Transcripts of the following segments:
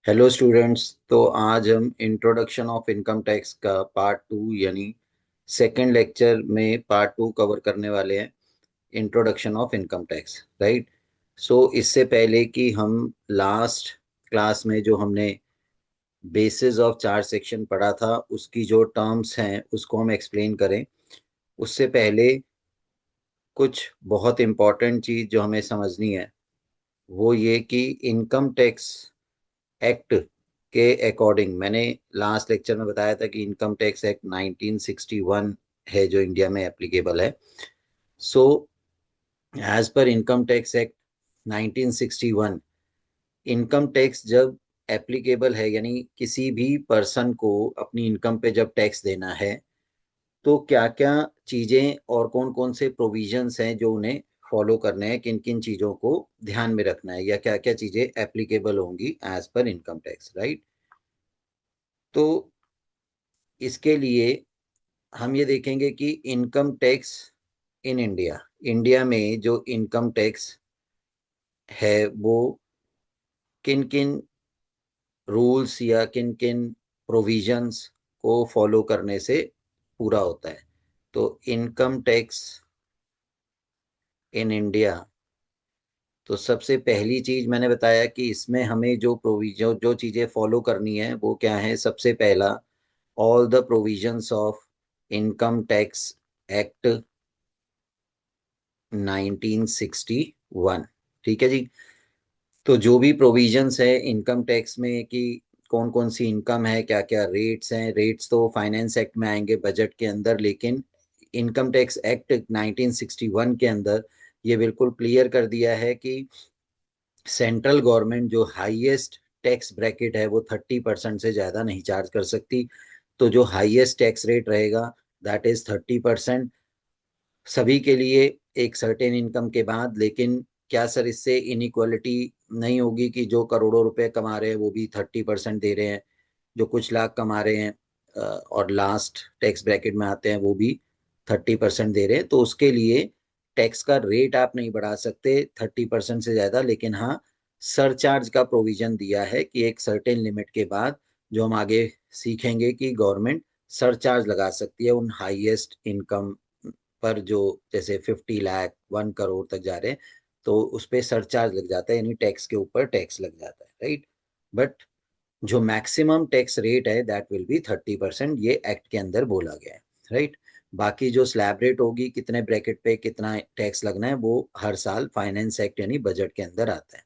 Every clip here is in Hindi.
Hello students. तो आज हम इंट्रोडक्शन ऑफ इनकम टैक्स का पार्ट टू यानी सेकंड लेक्चर में पार्ट टू कवर करने वाले हैं। Introduction of income tax, right. So इससे पहले कि हम लास्ट क्लास में जो हमने बेसिस ऑफ चार्ज सेक्शन पढ़ा था उसकी जो टर्म्स हैं उसको हम एक्सप्लेन करें, उससे पहले कुछ बहुत इम्पोर्टेंट चीज़ जो हमें समझनी है वो ये कि इनकम टैक्स एक्ट के अकॉर्डिंग मैंने लास्ट लेक्चर में बताया था कि इनकम टैक्स एक्ट 1961 है जो इंडिया में एप्लीकेबल है। So as per income tax act 1961, income tax जब एप्लीकेबल है यानी किसी भी पर्सन को अपनी इनकम पे जब टैक्स देना है तो क्या क्या चीजें और कौन कौन से प्रोविजंस हैं जो उन्हें फॉलो करने हैं, किन किन चीजों को ध्यान में रखना है या क्या क्या चीजें एप्लीकेबल होंगी as per income tax, right. तो इसके लिए हम ये देखेंगे कि income tax in India, India में जो इनकम टैक्स है वो किन किन रूल्स या किन किन प्रोविजंस को फॉलो करने से पूरा होता है। तो इनकम टैक्स इन इंडिया, तो सबसे पहली चीज मैंने बताया कि इसमें हमें जो प्रोविजन जो चीजें फॉलो करनी है वो क्या है। सबसे पहला, all the provisions of income tax act 1961। ठीक है जी। तो जो भी प्रोविजंस है इनकम टैक्स में कि कौन कौन सी इनकम है, क्या क्या रेट्स हैं, रेट्स तो फाइनेंस एक्ट में आएंगे बजट के अंदर, लेकिन इनकम टैक्स एक्ट 1961 के अंदर ये बिल्कुल क्लियर कर दिया है कि सेंट्रल गवर्नमेंट जो हाईएस्ट टैक्स ब्रैकेट है वो 30% से ज्यादा नहीं चार्ज कर सकती। तो जो हाईएस्ट टैक्स रेट रहेगा दैट इज 30% सभी के लिए एक सर्टेन इनकम के बाद। लेकिन क्या सर इससे इनइक्वालिटी नहीं होगी कि जो करोड़ों रुपए कमा रहे हैं वो भी 30% दे रहे हैं, जो कुछ लाख कमा रहे हैं और लास्ट टैक्स ब्रैकेट में आते हैं वो भी 30% दे रहे हैं। तो उसके लिए टैक्स का रेट आप नहीं बढ़ा सकते 30% से ज्यादा, लेकिन हाँ सरचार्ज का प्रोविजन दिया है कि एक सर्टेन लिमिट के बाद, जो हम आगे सीखेंगे कि गवर्नमेंट सरचार्ज लगा सकती है उन हाईएस्ट इनकम पर जो जैसे 50 लाख 1 करोड़ तक जा रहे हैं तो उस पे सरचार्ज लग जाता है यानी टैक्स के ऊपर टैक्स लग जाता है, राइट। बट जो मैक्सिमम टैक्स रेट है दैट विल बी 30%, ये एक्ट के अंदर बोला गया है, राइट। बाकी जो स्लैब रेट होगी कितने ब्रैकेट पे कितना टैक्स लगना है वो हर साल फाइनेंस एक्ट यानी बजट के अंदर आता है।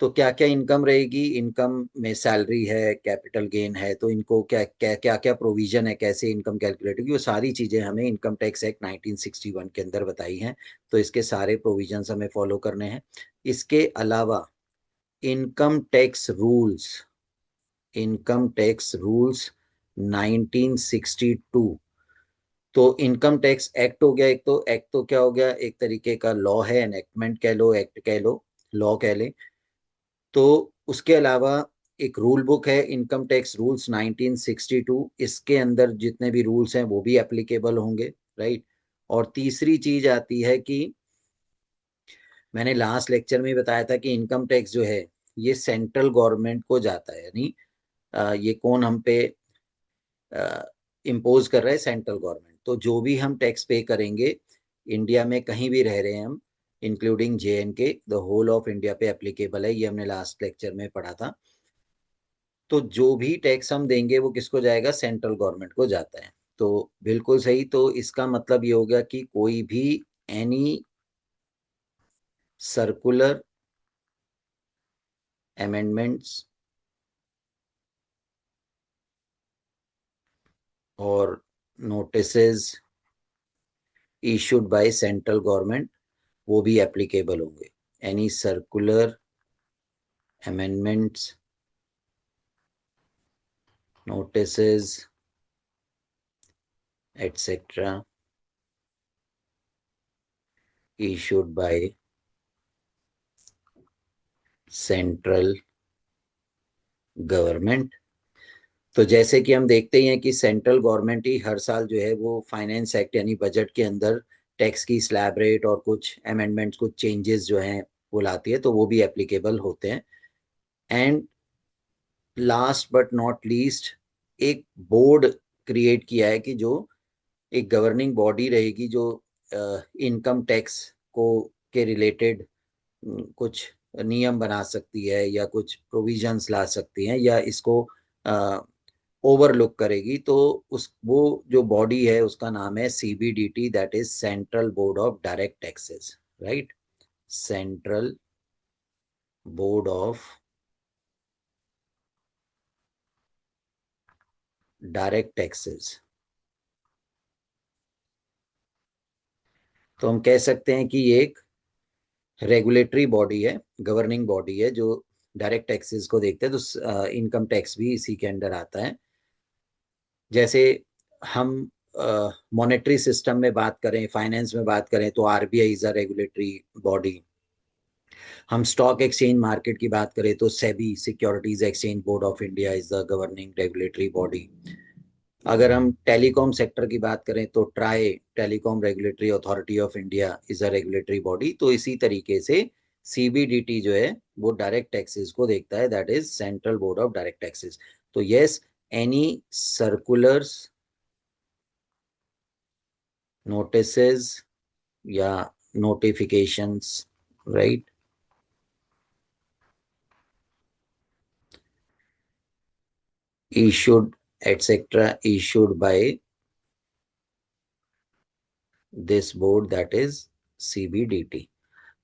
तो क्या क्या इनकम रहेगी, इनकम में सैलरी है, कैपिटल गेन है, तो इनको क्या क्या क्या क्या प्रोविजन है, कैसे इनकम कैलकुलेट होगी, वो सारी चीजें हमें इनकम टैक्स एक्ट 1961 के अंदर बताई हैं। तो इसके सारे प्रोविजंस हमें फॉलो करने हैं। इसके अलावा income tax rules, income tax rules 1962। तो इनकम टैक्स एक्ट हो गया एक, तो एक्ट तो क्या हो गया, एक तरीके का लॉ है, एनेक्टमेंट कह लो, एक्ट कह लो, लॉ कह ले। तो उसके अलावा एक रूल बुक है इनकम टैक्स रूल्स 1962, इसके अंदर जितने भी रूल्स हैं वो भी एप्लीकेबल होंगे, राइट। और तीसरी चीज आती है कि मैंने लास्ट लेक्चर में बताया था कि इनकम टैक्स जो है ये सेंट्रल गवर्नमेंट को जाता है, यानी ये कौन हम पे इम्पोज कर रहा है, सेंट्रल गवर्नमेंट। तो जो भी हम टैक्स पे करेंगे इंडिया में कहीं भी रह रहे हैं हम, including JNK, the whole of India पे एप्लीकेबल है, ये हमने लास्ट लेक्चर में पढ़ा था। तो जो भी टैक्स हम देंगे वो किसको जाएगा, सेंट्रल गवर्नमेंट को जाता है। तो बिल्कुल सही। तो इसका मतलब ये हो गया कि कोई भी एनी सर्कुलर अमेंडमेंट्स और notices issued by central government वो भी एप्लीकेबल होंगे। Any circular amendments, notices, etc. issued by central government. तो जैसे कि हम देखते ही हैं कि सेंट्रल गवर्नमेंट ही हर साल जो है वो फाइनेंस एक्ट यानी बजट के अंदर टैक्स की स्लैब रेट और कुछ अमेंडमेंट्स, कुछ चेंजेस जो हैं वो लाती है, तो वो भी एप्लीकेबल होते हैं। And last but not least एक बोर्ड क्रिएट किया है कि जो एक गवर्निंग बॉडी रहेगी जो इनकम टैक्स को के रिलेटेड कुछ नियम बना सकती है या कुछ प्रोविजंस ला सकती है या इसको ओवरलुक करेगी। तो उस वो जो बॉडी है उसका नाम है CBDT, that is central board of direct taxes, right. Central board of direct taxes. तो हम कह सकते हैं कि ये एक रेगुलेटरी बॉडी है, गवर्निंग बॉडी है जो डायरेक्ट टैक्सेस को देखते हैं। तो इनकम टैक्स भी इसी के अंडर आता है। जैसे हम मॉनेटरी सिस्टम में बात करें, फाइनेंस में बात करें तो RBI is a regulatory body. हम स्टॉक एक्सचेंज मार्केट की बात करें तो SEBI, securities exchange board of India is the governing regulatory body. अगर हम टेलीकॉम सेक्टर की बात करें तो try, telecom regulatory authority of India is a regulatory body. तो इसी तरीके से सीबीडीटी जो है वो डायरेक्ट टैक्सेस को देखता है, that is central board of direct taxes. तो यस, एनी सर्कुलर्स, नोटिसेस या notifications, right, issued etc issued by this board, that is CBDT,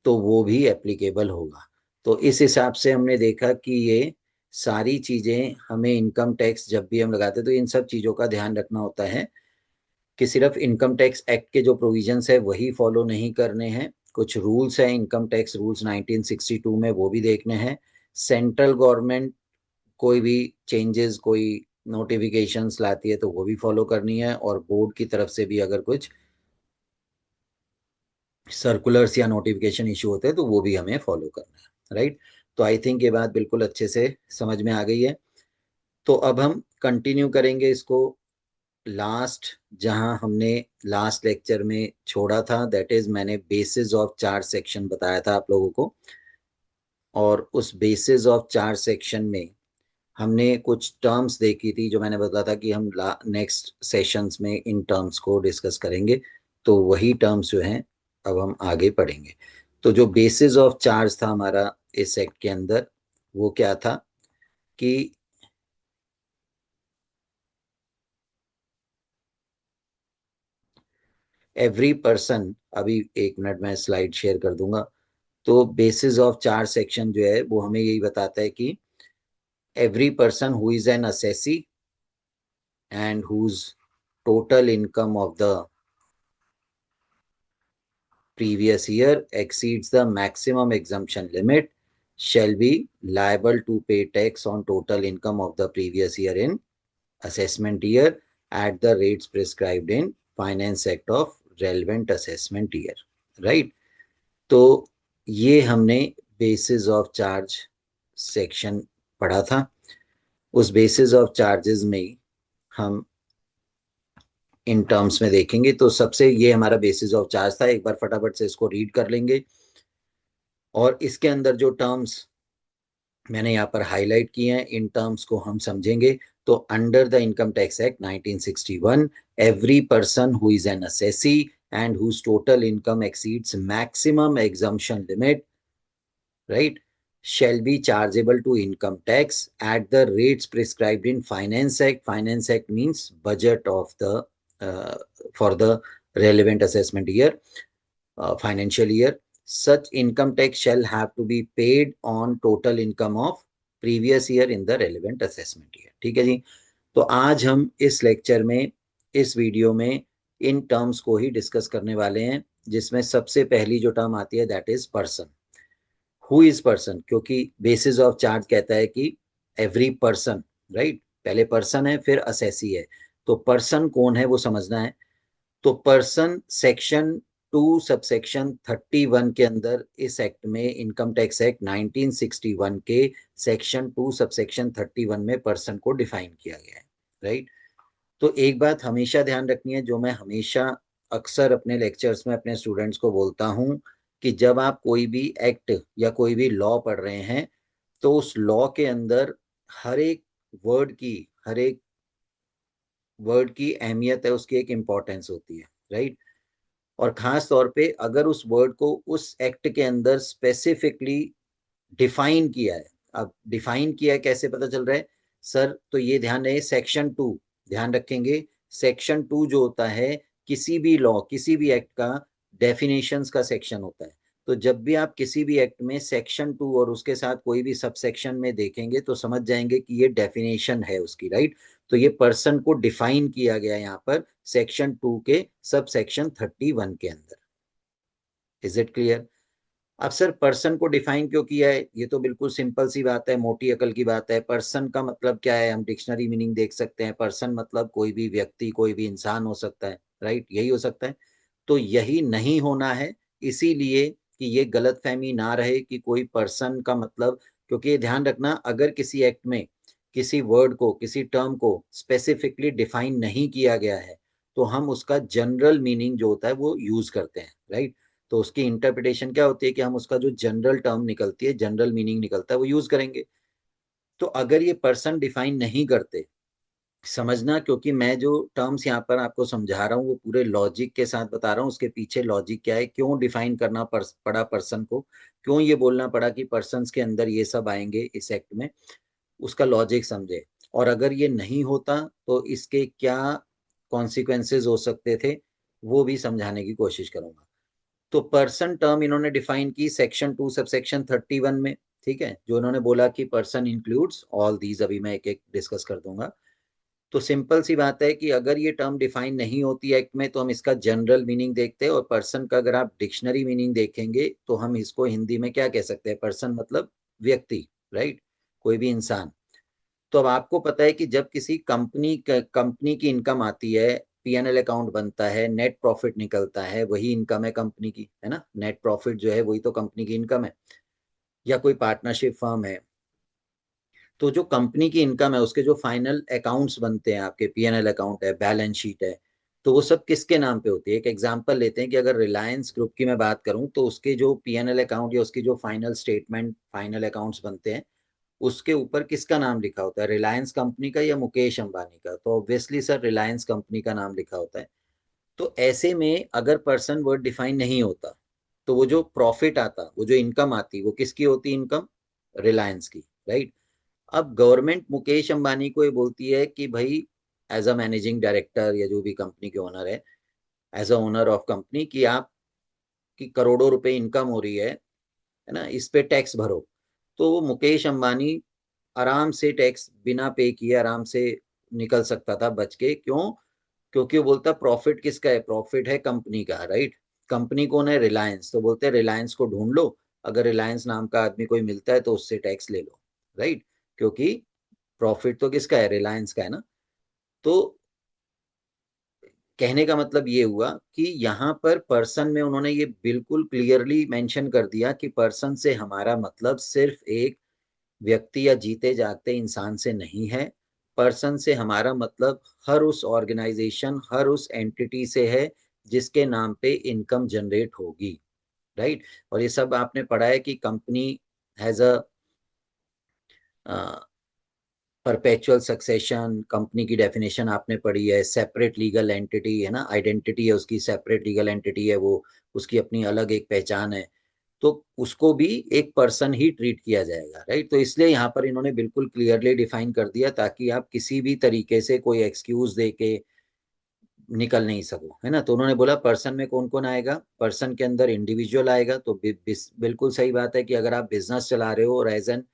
तो वो भी एप्लीकेबल होगा। तो इस हिसाब से हमने देखा कि ये सारी चीजें हमें इनकम टैक्स जब भी हम लगाते हैं तो इन सब चीजों का ध्यान रखना होता है कि सिर्फ इनकम टैक्स एक्ट के जो प्रोविजंस है वही फॉलो नहीं करने हैं। कुछ रूल्स हैं इनकम टैक्स रूल्स 1962 में, वो भी देखने हैं। सेंट्रल गवर्नमेंट कोई भी चेंजेस, कोई नोटिफिकेशंस लाती है तो वो भी फॉलो करनी है, और बोर्ड की तरफ से भी अगर कुछ सर्कुलर्स या नोटिफिकेशन इशू होते हैं तो वो भी हमें फॉलो करना है, राइट। तो आई थिंक ये बात बिल्कुल अच्छे से समझ में आ गई है। तो अब हम कंटिन्यू करेंगे इसको। लास्ट जहां हमने लास्ट लेक्चर में छोड़ा था, दैट इज मैंने बेसिस ऑफ चार्ज सेक्शन बताया था आप लोगों को, और उस बेसिस ऑफ चार्ज सेक्शन में हमने कुछ टर्म्स देखी थी जो मैंने बताया था कि हम नेक्स्ट सेशंस में इन टर्म्स को डिस्कस करेंगे। तो वही टर्म्स जो हैं अब हम आगे पढ़ेंगे। तो जो बेसिस ऑफ चार्ज था हमारा इस एक्ट के अंदर, वो क्या था कि एवरी पर्सन, अभी एक मिनट में स्लाइड शेयर कर दूंगा। तो बेसिस ऑफ चार्ज सेक्शन जो है वो हमें यही बताता है कि every person who is an assessee and whose total income of the previous year exceeds the maximum exemption limit shall be liable to pay tax on total income of the previous year in assessment year at the rates prescribed in Finance Act of relevant assessment year, right। तो ये हमने बेसिस ऑफ चार्ज सेक्शन पढ़ा था। उस बेसिस ऑफ चार्जेस में हम इन टर्म्स में देखेंगे। तो सबसे ये हमारा बेसिस ऑफ चार्ज था, एक बार फटाफट से इसको रीड कर लेंगे। और इसके अंदर जो टर्म्स मैंने यहाँ पर हाईलाइट किए हैं इन टर्म्स को हम समझेंगे। तो under the income tax act 1961, every person who is an assessee and whose total income exceeds maximum exemption limit, right, shall be chargeable to income tax at the rates prescribed in Finance Act. Finance Act means budget of the uh, for the relevant assessment year, financial year. Such income tax shall have to be paid on total income of previous year in the relevant assessment year। ठीक है जी। तो आज हम इस लेक्चर में, इस वीडियो में इन टर्म्स को ही डिस्कस करने वाले हैं, जिसमें सबसे पहली जो टर्म आती है that is person. Who is person, क्योंकि बेसिस ऑफ चार्ज कहता है कि एवरी पर्सन, राइट, पहले पर्सन है फिर असेसी है। तो पर्सन कौन है वो समझना है। तो पर्सन सेक्शन 2 सबसेक्शन 31 के अंदर, इस एक्ट में इनकम टैक्स एक्ट 1961 के सेक्शन 2 सबसेक्शन 31 में पर्सन को डिफाइन किया गया है, राइट। तो एक बात हमेशा ध्यान रखनी है, जो मैं हमेशा अक्सर अपने लेक्चर्स में अपने स्टूडेंट्स को बोलता हूं, कि जब आप कोई भी एक्ट या कोई भी लॉ पढ़ रहे हैं तो उस लॉ के अंदर हर एक वर्ड की, हर एक वर्ड की अहमियत है, उसकी एक इम्पोर्टेंस होती है, राइट। और खास तौर पे अगर उस वर्ड को उस एक्ट के अंदर स्पेसिफिकली डिफाइन किया है। अब डिफाइन किया है कैसे पता चल रहा है सर? तो ये ध्यान रहे, सेक्शन 2 ध्यान रखेंगे। सेक्शन 2 जो होता है किसी भी लॉ, किसी भी एक्ट का डेफिनेशंस का सेक्शन होता है। तो जब भी आप किसी भी एक्ट में सेक्शन 2 और उसके साथ कोई भी सब सेक्शन में देखेंगे तो समझ जाएंगे कि ये डेफिनेशन है उसकी, राइट। तो ये पर्सन को डिफाइन किया गया यहाँ पर सेक्शन 2 के सब सेक्शन 31 के अंदर। Is it clear? अब सर पर्सन को डिफाइन क्यों किया है? ये तो बिल्कुल सिंपल सी बात है, मोटी अकल की बात है। पर्सन का मतलब क्या है? हम डिक्शनरी मीनिंग देख सकते हैं। पर्सन मतलब कोई भी व्यक्ति, कोई भी इंसान हो सकता है, राइट, यही हो सकता है। तो यही नहीं होना है, इसीलिए कि ये गलतफहमी ना रहे कि कोई पर्सन का मतलब, क्योंकि ये ध्यान रखना, अगर किसी एक्ट में किसी वर्ड को, किसी टर्म को स्पेसिफिकली डिफाइन नहीं किया गया है तो हम उसका जनरल मीनिंग जो होता है वो यूज करते हैं, राइट। तो उसकी इंटरप्रिटेशन क्या होती है कि हम उसका जो जनरल टर्म निकलती है, जनरल मीनिंग निकलता है, वो यूज करेंगे। तो अगर ये पर्सन डिफाइन नहीं करते, समझना, क्योंकि मैं जो टर्म्स यहाँ पर आपको समझा रहा हूँ वो पूरे लॉजिक के साथ बता रहा हूँ, उसके पीछे लॉजिक क्या है, क्यों डिफाइन करना पड़ा पर्सन को, क्यों ये बोलना पड़ा कि पर्सन्स के अंदर ये सब आएंगे इस एक्ट में, उसका लॉजिक समझे। और अगर ये नहीं होता तो इसके क्या कॉन्सिक्वेंसेज हो सकते थे, वो भी समझाने की कोशिश करूंगा। तो पर्सन टर्म इन्होंने डिफाइन की सेक्शन 2 सब सेक्शन 31 में, ठीक है, जो इन्होंने बोला कि पर्सन इंक्लूड्स ऑल दीज। अभी मैं एक एक डिस्कस कर दूंगा। तो सिंपल सी बात है कि अगर ये टर्म डिफाइन नहीं होती एक्ट में तो हम इसका जनरल मीनिंग देखते हैं, और पर्सन का अगर आप डिक्शनरी मीनिंग देखेंगे तो हम इसको हिंदी में क्या कह सकते हैं? पर्सन मतलब व्यक्ति, राइट, कोई भी इंसान। तो अब आपको पता है कि जब किसी कंपनी की इनकम आती है, पीएनएल अकाउंट बनता है, नेट प्रॉफिट निकलता है, वही इनकम है कंपनी की, है ना। नेट प्रॉफिट जो है वही तो कंपनी की इनकम है। या कोई पार्टनरशिप फर्म है, तो जो कंपनी की इनकम है उसके जो फाइनल अकाउंट्स बनते हैं, आपके पीएनएल अकाउंट है, बैलेंस शीट है, तो वो सब किसके नाम पे होती है? एक एग्जांपल लेते हैं कि अगर रिलायंस ग्रुप की मैं बात करूं तो उसके जो पीएनएल अकाउंट या उसकी जो फाइनल स्टेटमेंट, फाइनल अकाउंट्स बनते हैं, उसके ऊपर किसका नाम लिखा होता है? रिलायंस कंपनी का या मुकेश अंबानी का? तो ऑब्वियसली सर रिलायंस कंपनी का नाम लिखा होता है। तो ऐसे में अगर पर्सन वर्ड डिफाइन नहीं होता तो वो जो प्रॉफिट आता, वो जो इनकम आती, वो किसकी होती? इनकम रिलायंस की, राइट। अब गवर्नमेंट मुकेश अंबानी को ये बोलती है कि भाई, एज अ मैनेजिंग डायरेक्टर या जो भी कंपनी के ओनर है अ ओनर ऑफ कंपनी, कि आप की करोड़ों रुपए इनकम हो रही है ना, इस पे टैक्स भरो। तो वो मुकेश अंबानी आराम से टैक्स बिना पे किए आराम से निकल सकता था बच के। क्यों? क्योंकि वो बोलता प्रॉफिट किसका है? प्रॉफिट है कंपनी का, राइट। कंपनी कौन है? रिलायंस। तो बोलते हैं रिलायंस को ढूंढ लो, अगर रिलायंस नाम का आदमी कोई मिलता है तो उससे टैक्स ले लो, राइट। क्योंकि प्रॉफिट तो किसका है? रिलायंस का है ना। तो कहने का मतलब ये हुआ कि यहाँ पर पर्सन में उन्होंने ये बिल्कुल क्लियरली मेंशन कर दिया कि पर्सन से हमारा मतलब सिर्फ एक व्यक्ति या जीते जागते इंसान से नहीं है। पर्सन से हमारा मतलब हर उस ऑर्गेनाइजेशन, हर उस एंटिटी से है जिसके नाम पे इनकम जनरेट होगी, राइट। और ये सब आपने पढ़ा है कि company has a perpetual succession, company की डेफिनेशन आपने पढ़ी है, सेपरेट लीगल एंटिटी है ना, आइडेंटिटी है उसकी, सेपरेट लीगल एंटिटी है वो, उसकी अपनी अलग एक पहचान है। तो उसको भी एक पर्सन ही ट्रीट किया जाएगा, राइट। तो इसलिए यहाँ पर इन्होंने बिल्कुल क्लियरली डिफाइन कर दिया ताकि आप किसी भी तरीके से कोई एक्सक्यूज दे के निकल नहीं सको, है ना। तो उन्होंने बोला पर्सन में कौन कौन आएगा? पर्सन के अंदर इंडिविजुअल आएगा। तो बिल्कुल सही बात है कि अगर आप बिजनेस चला रहे हो और एज एन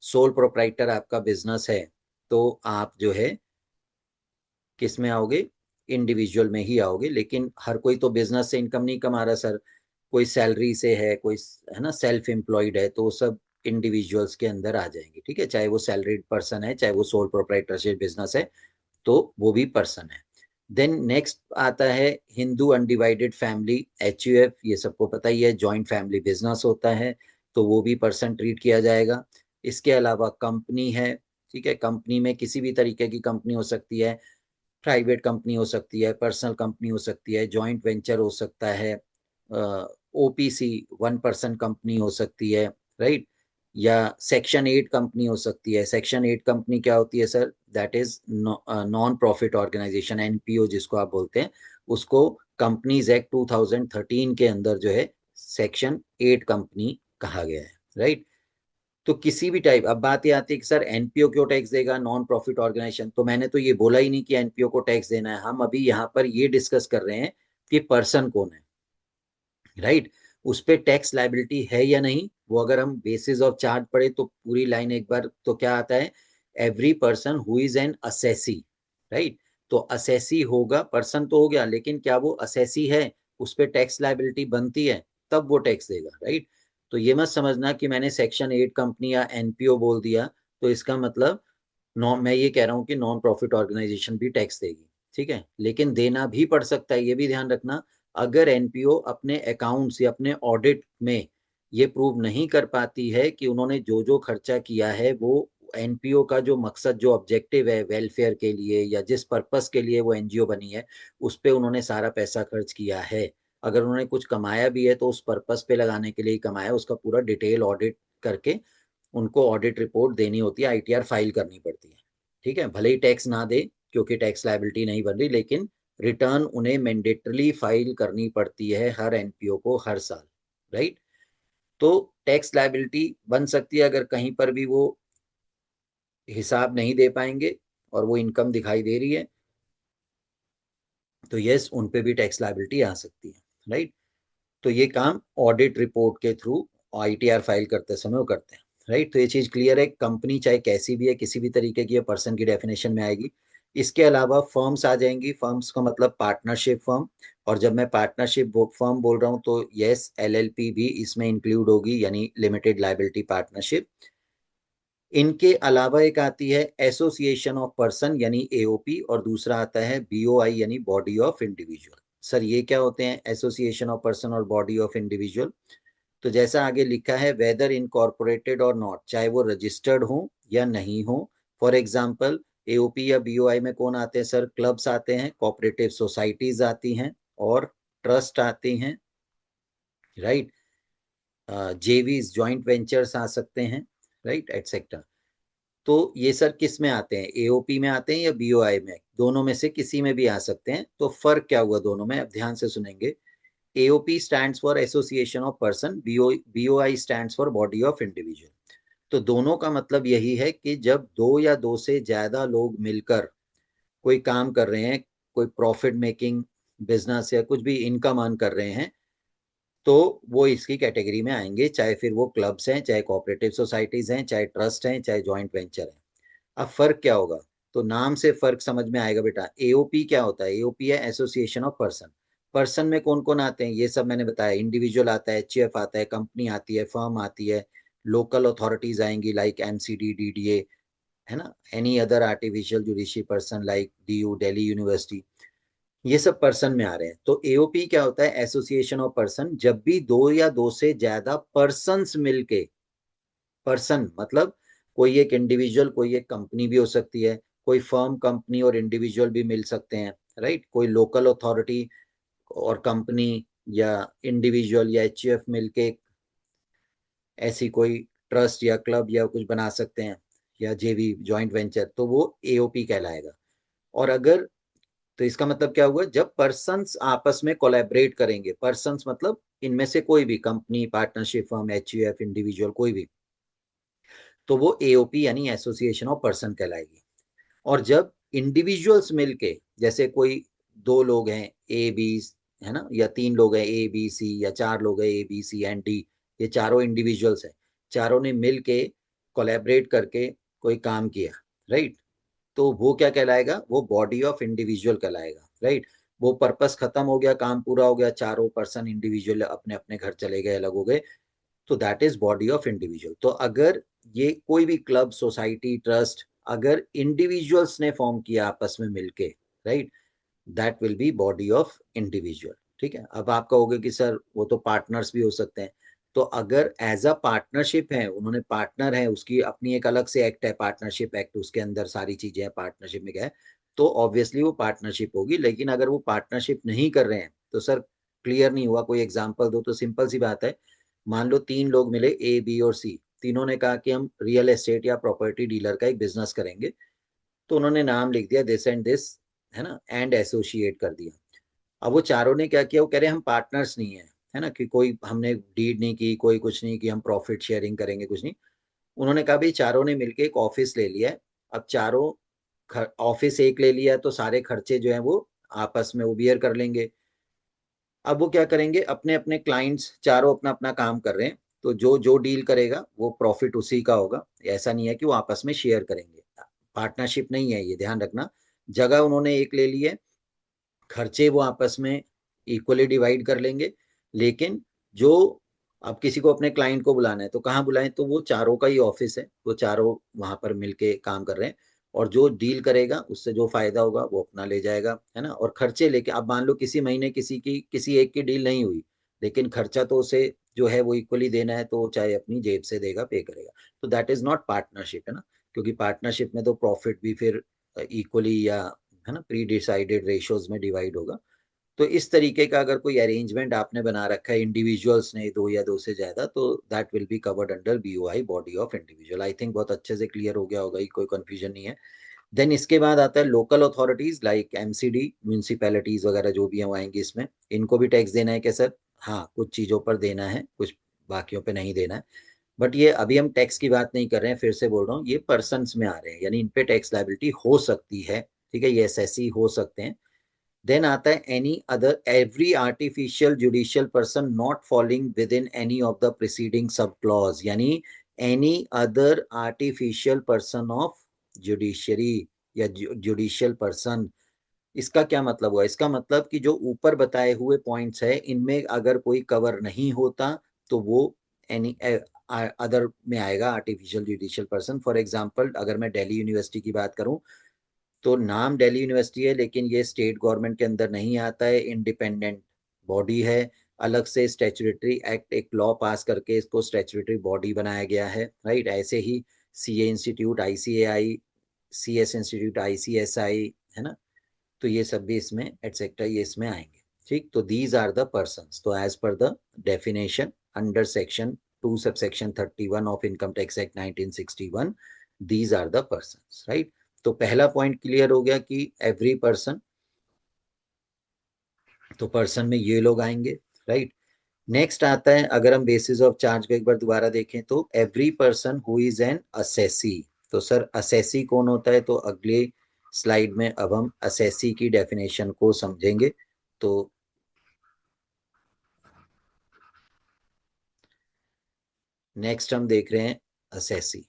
सोल प्रोप्राइटर आपका बिजनेस है तो आप जो है किस में आओगे? इंडिविजुअल में ही आओगे। लेकिन हर कोई तो बिजनेस से इनकम नहीं कमा रहा सर, कोई सैलरी से है, कोई है ना सेल्फ एम्प्लॉयड है, तो वो सब इंडिविजुअल्स के अंदर आ जाएंगे, ठीक है। चाहे वो सैलरीड पर्सन है, चाहे वो सोल प्रोप्राइटरशिप बिजनेस है, तो वो भी पर्सन है। देन नेक्स्ट आता है हिंदू अनडिवाइडेड फैमिली, HUF। ये सबको पता ही है, जॉइंट फैमिली बिजनेस होता है, तो वो भी पर्सन ट्रीट किया जाएगा। इसके अलावा कंपनी है, ठीक है। कंपनी में किसी भी तरीके की कंपनी हो सकती है, प्राइवेट कंपनी हो सकती है, पर्सनल कंपनी हो सकती है, जॉइंट वेंचर हो सकता है, OPC वन पर्सन कंपनी हो सकती है, राइट। या सेक्शन 8 कंपनी हो सकती है। सेक्शन 8 कंपनी क्या होती है sir? That is non profit organisation, NPO जिसको आप बोलते हैं, उसको कंपनीज एक्ट 2013 के अंदर जो है सेक्शन 8 कंपनी कहा गया है, राइट। तो किसी भी टाइप, अब बात ये आती है कि सर एनपीओ क्यों टैक्स देगा नॉन प्रॉफिट ऑर्गेनाइजेशन, तो मैंने तो ये बोला ही नहीं कि एनपीओ को टैक्स देना है। हम अभी यहाँ पर ये डिस्कस कर रहे हैं कि पर्सन कौन है, राइट। उस पे टैक्स लाइबिलिटी है या नहीं, वो अगर हम बेसिस ऑफ चार्ज पढ़े तो पूरी लाइन एक बार तो क्या आता है, every person who is an assessee, right. तो असेसी होगा, पर्सन तो हो गया, लेकिन क्या वो असेसी है, उस पे टैक्स लाइबिलिटी बनती है, तब वो टैक्स देगा, राइट। तो ये मत समझना कि मैंने सेक्शन 8 कंपनी या एनपीओ बोल दिया तो इसका मतलब नॉन, मैं ये कह रहा हूँ कि नॉन प्रॉफिट ऑर्गेनाइजेशन भी टैक्स देगी, ठीक है। लेकिन देना भी पड़ सकता है, ये भी ध्यान रखना। अगर एनपीओ अपने अकाउंट्स या अपने ऑडिट में ये प्रूव नहीं कर पाती है कि उन्होंने जो जो खर्चा किया है वो एनपीओ का जो मकसद, जो ऑब्जेक्टिव है वेलफेयर के लिए या जिस पर्पस के लिए वो एनजीओ बनी है, उस पे उन्होंने सारा पैसा खर्च किया है, अगर उन्होंने कुछ कमाया भी है तो उस पर्पस पे लगाने के लिए ही कमाया, उसका पूरा डिटेल ऑडिट करके उनको ऑडिट रिपोर्ट देनी होती है, आईटीआर फाइल करनी पड़ती है, ठीक है। भले ही टैक्स ना दे क्योंकि टैक्स लायबिलिटी नहीं बन रही, लेकिन रिटर्न उन्हें मैंडेटरली फाइल करनी पड़ती है हर एनपीओ को हर साल, राइट। तो टैक्स लायबिलिटी बन सकती है अगर कहीं पर भी वो हिसाब नहीं दे पाएंगे और वो इनकम दिखाई दे रही है, तो यस उन पे भी टैक्स लायबिलिटी आ सकती है, राइट। तो ये काम ऑडिट रिपोर्ट के थ्रू आईटीआर फाइल करते समय वो करते हैं, राइट। तो ये चीज क्लियर है, कंपनी चाहे कैसी भी है, किसी भी तरीके की, पर्सन की डेफिनेशन में आएगी। इसके अलावा फर्म्स आ जाएंगी, फर्म्स का मतलब पार्टनरशिप फर्म। और जब मैं पार्टनरशिप फर्म बोल रहा हूँ तो यस एलएलपी भी इसमें इंक्लूड होगी, यानी लिमिटेड लाइबिलिटी पार्टनरशिप। इनके अलावा एक आती है एसोसिएशन ऑफ पर्सन यानी एओपी, और दूसरा आता है बीओआई यानी बॉडी ऑफ इंडिविजुअल। सर ये क्या होते हैं एसोसिएशन ऑफ पर्सन और बॉडी ऑफ इंडिविजुअल? तो जैसा आगे लिखा है, वेदर इनकॉर्पोरेटेड और नॉट, चाहे वो रजिस्टर्ड हो या नहीं हो। फॉर एग्जाम्पल एओपी या बीओआई में कौन आते हैं सर? क्लब्स आते हैं, कोऑपरेटिव सोसाइटीज आती हैं, और ट्रस्ट आती हैं, राइट। जेवीज जॉइंट वेंचर्स आ सकते हैं, राइट, एटसेट्रा। तो ये सर किस में आते हैं? एओपी में आते हैं या बीओआई में? दोनों में से किसी में भी आ सकते हैं। तो फर्क क्या हुआ दोनों में, अब ध्यान से सुनेंगे। AOP stands for association of person, BOI stands for body of individual. तो दोनों का मतलब यही है कि जब दो या दो से ज्यादा लोग मिलकर कोई काम कर रहे हैं, कोई प्रॉफिट मेकिंग बिजनेस या कुछ भी इनकम अर्न कर रहे हैं, तो वो इसकी कैटेगरी में आएंगे, चाहे फिर वो क्लब्स हैं, चाहे कोऑपरेटिव सोसाइटीज हैं, चाहे ट्रस्ट हैं, चाहे जॉइंट वेंचर हैं। अब फर्क क्या होगा? तो नाम से फर्क समझ में आएगा बेटा। एओपी क्या होता है? एओपी है एसोसिएशन ऑफ पर्सन। पर्सन में कौन कौन आते हैं ये सब मैंने बताया, इंडिविजुअल आता है, एचएफ आता है, कंपनी आती है, फर्म आती है, लोकल अथॉरिटीज आएंगी लाइक एमसीडी डीडीए, है ना, any other artificial judiciary person like DU Delhi university, ये सब पर्सन में आ रहे हैं। तो एओपी क्या होता है? Association of person. जब भी दो या दो से ज्यादा पर्सन्स मिलके, पर्सन मतलब कोई एक इंडिविजुअल, कोई एक कंपनी भी हो सकती है, कोई फर्म कंपनी और इंडिविजुअल भी मिल सकते हैं, राइट। कोई लोकल अथॉरिटी और कंपनी या इंडिविजुअल या एचयूएफ मिलके ऐसी कोई ट्रस्ट या क्लब या कुछ बना सकते हैं, या जेवी जॉइंट वेंचर, तो वो एओपी कहलाएगा। और अगर, तो इसका मतलब क्या हुआ? जब पर्सन्स आपस में कोलैबोरेट करेंगे, पर्सन्स मतलब इनमें से कोई भी, company, partnership firm, HUF, individual, कोई भी, तो वो एओपी यानी एसोसिएशन ऑफ पर्सन कहलाएगी। और जब इंडिविजुअल्स मिलके, जैसे कोई दो लोग हैं ए बी, है ना, या तीन लोग हैं ए बी सी, या चार लोग हैं A B C and D, ये चारों इंडिविजुअल्स हैं, चारों ने मिलके कोलैबोरेट करके कोई काम किया, राइट। तो वो क्या कहलाएगा? वो बॉडी ऑफ इंडिविजुअल कहलाएगा, राइट। वो पर्पस खत्म हो गया, काम पूरा हो गया, चारों पर्सन इंडिविजुअल अपने अपने घर चले गए, अलग हो गए, तो that is body of individual. तो अगर ये कोई भी क्लब, सोसाइटी, ट्रस्ट अगर इंडिविजुअल्स ने फॉर्म किया आपस में मिलके, right, that will be body of individual, ठीक है। अब आप कहोगे कि सर वो तो पार्टनर्स भी हो सकते हैं। तो अगर एज अ पार्टनरशिप है, उन्होंने पार्टनर है, उसकी अपनी एक अलग से एक्ट है, पार्टनरशिप एक्ट, उसके अंदर सारी चीजें हैं, पार्टनरशिप में क्या है, तो ऑब्वियसली वो पार्टनरशिप होगी। लेकिन अगर वो पार्टनरशिप नहीं कर रहे हैं तो सर क्लियर नहीं हुआ, कोई एग्जांपल दो। तो सिंपल सी बात है, मान लो तीन लोग मिले ए बी और सी, तीनों ने कहा कि हम रियल एस्टेट या प्रॉपर्टी डीलर का एक बिजनेस करेंगे, तो उन्होंने नाम लिख दिया दिस एंड दिस, है ना, एंड एसोसिएट कर दिया। अब वो चारों ने क्या किया, वो कह रहे हम पार्टनर्स नहीं है ना, कि कोई हमने डीड नहीं की, कोई कुछ नहीं कि हम प्रॉफिट शेयरिंग करेंगे, कुछ नहीं। उन्होंने कहा भाई चारों ने मिलके एक ऑफिस ले लिया है, अब चारों ऑफिस एक ले लिया तो सारे खर्चे जो है वो आपस में वो बियर कर लेंगे। अब वो क्या करेंगे, अपने अपने क्लाइंट्स चारों अपना अपना काम कर रहे हैं, तो जो जो डील करेगा वो प्रॉफिट उसी का होगा। ऐसा नहीं है कि वो आपस में शेयर करेंगे, पार्टनरशिप नहीं है, ये ध्यान रखना। जगह उन्होंने एक ले ली है, खर्चे वो आपस में इक्वली डिवाइड कर लेंगे, लेकिन जो अब किसी को अपने क्लाइंट को बुलाना है तो कहाँ बुलाएं, तो वो चारों का ही ऑफिस है, वो चारों वहां पर मिलके काम कर रहे हैं, और जो डील करेगा उससे जो फायदा होगा वो अपना ले जाएगा, है ना। और खर्चे लेके, अब मान लो किसी महीने किसी एक की डील नहीं हुई, लेकिन खर्चा तो उसे जो है वो इक्वली देना है, तो चाहे अपनी जेब से देगा, पे करेगा। तो दैट इज नॉट पार्टनरशिप, है ना, क्योंकि पार्टनरशिप में तो प्रॉफिट भी फिर इक्वली या, है ना, प्री डिसाइडेड रेशियोज में डिवाइड होगा। तो इस तरीके का अगर कोई अरेंजमेंट आपने बना रखा है इंडिविजुअल्स ने, दो या दो से ज्यादा, तो that will be covered under BOI, body of individual. I think बहुत अच्छे से क्लियर हो गया होगा, ये कोई कंफ्यूजन नहीं है। देन इसके बाद आता है local authorities like MCD, municipalities वगैरह जो भी हैं वो आएंगी इसमें। इनको भी टैक्स देना है क्या सर? हाँ, कुछ चीजों पर देना है, कुछ बाकियों पे नहीं देना है। बट ये अभी हम टैक्स की बात नहीं कर रहे हैं, फिर से बोल रहा हूँ, ये पर्सन्स में आ रहे हैं, यानी इन पे टैक्स लायबिलिटी हो सकती है, ठीक है, ये एसएससी हो सकते हैं। देन आता है any other every artificial judicial person not falling within any of the preceding sub clause, यानी any other artificial person of judiciary या जुडिशियल पर्सन। इसका क्या मतलब हुआ? इसका मतलब कि जो ऊपर बताए हुए पॉइंट्स है इनमें अगर कोई कवर नहीं होता तो वो एनी अदर में आएगा, artificial judicial person. For example अगर मैं दिल्ली यूनिवर्सिटी की बात करूं, तो नाम दिल्ली यूनिवर्सिटी है, लेकिन ये स्टेट गवर्नमेंट के अंदर नहीं आता है, इंडिपेंडेंट बॉडी है। अलग से स्टैट्यूटरी एक्ट, एक लॉ पास करके इसको स्टैट्यूटरी बॉडी बनाया गया है, राइट। ऐसे ही CA institute ICAI, CS institute ICSI, है ना, तो ये सब भी इसमें एटसेट्रा ये इसमें आएंगे, ठीक। तो दीज आर द पर्सन्स, तो as per the definition under section 2 subsection 31 of income tax act 1961, these are the persons, right. तो पहला पॉइंट क्लियर हो गया कि एवरी पर्सन, तो पर्सन में ये लोग आएंगे, राइट। नेक्स्ट आता है, अगर हम बेसिस ऑफ चार्ज को एक बार दोबारा देखें, तो every person who is an assessee. तो सर असेसी कौन होता है? तो अगले स्लाइड में अब हम असेसी की डेफिनेशन को समझेंगे। तो नेक्स्ट हम देख रहे हैं असेसी।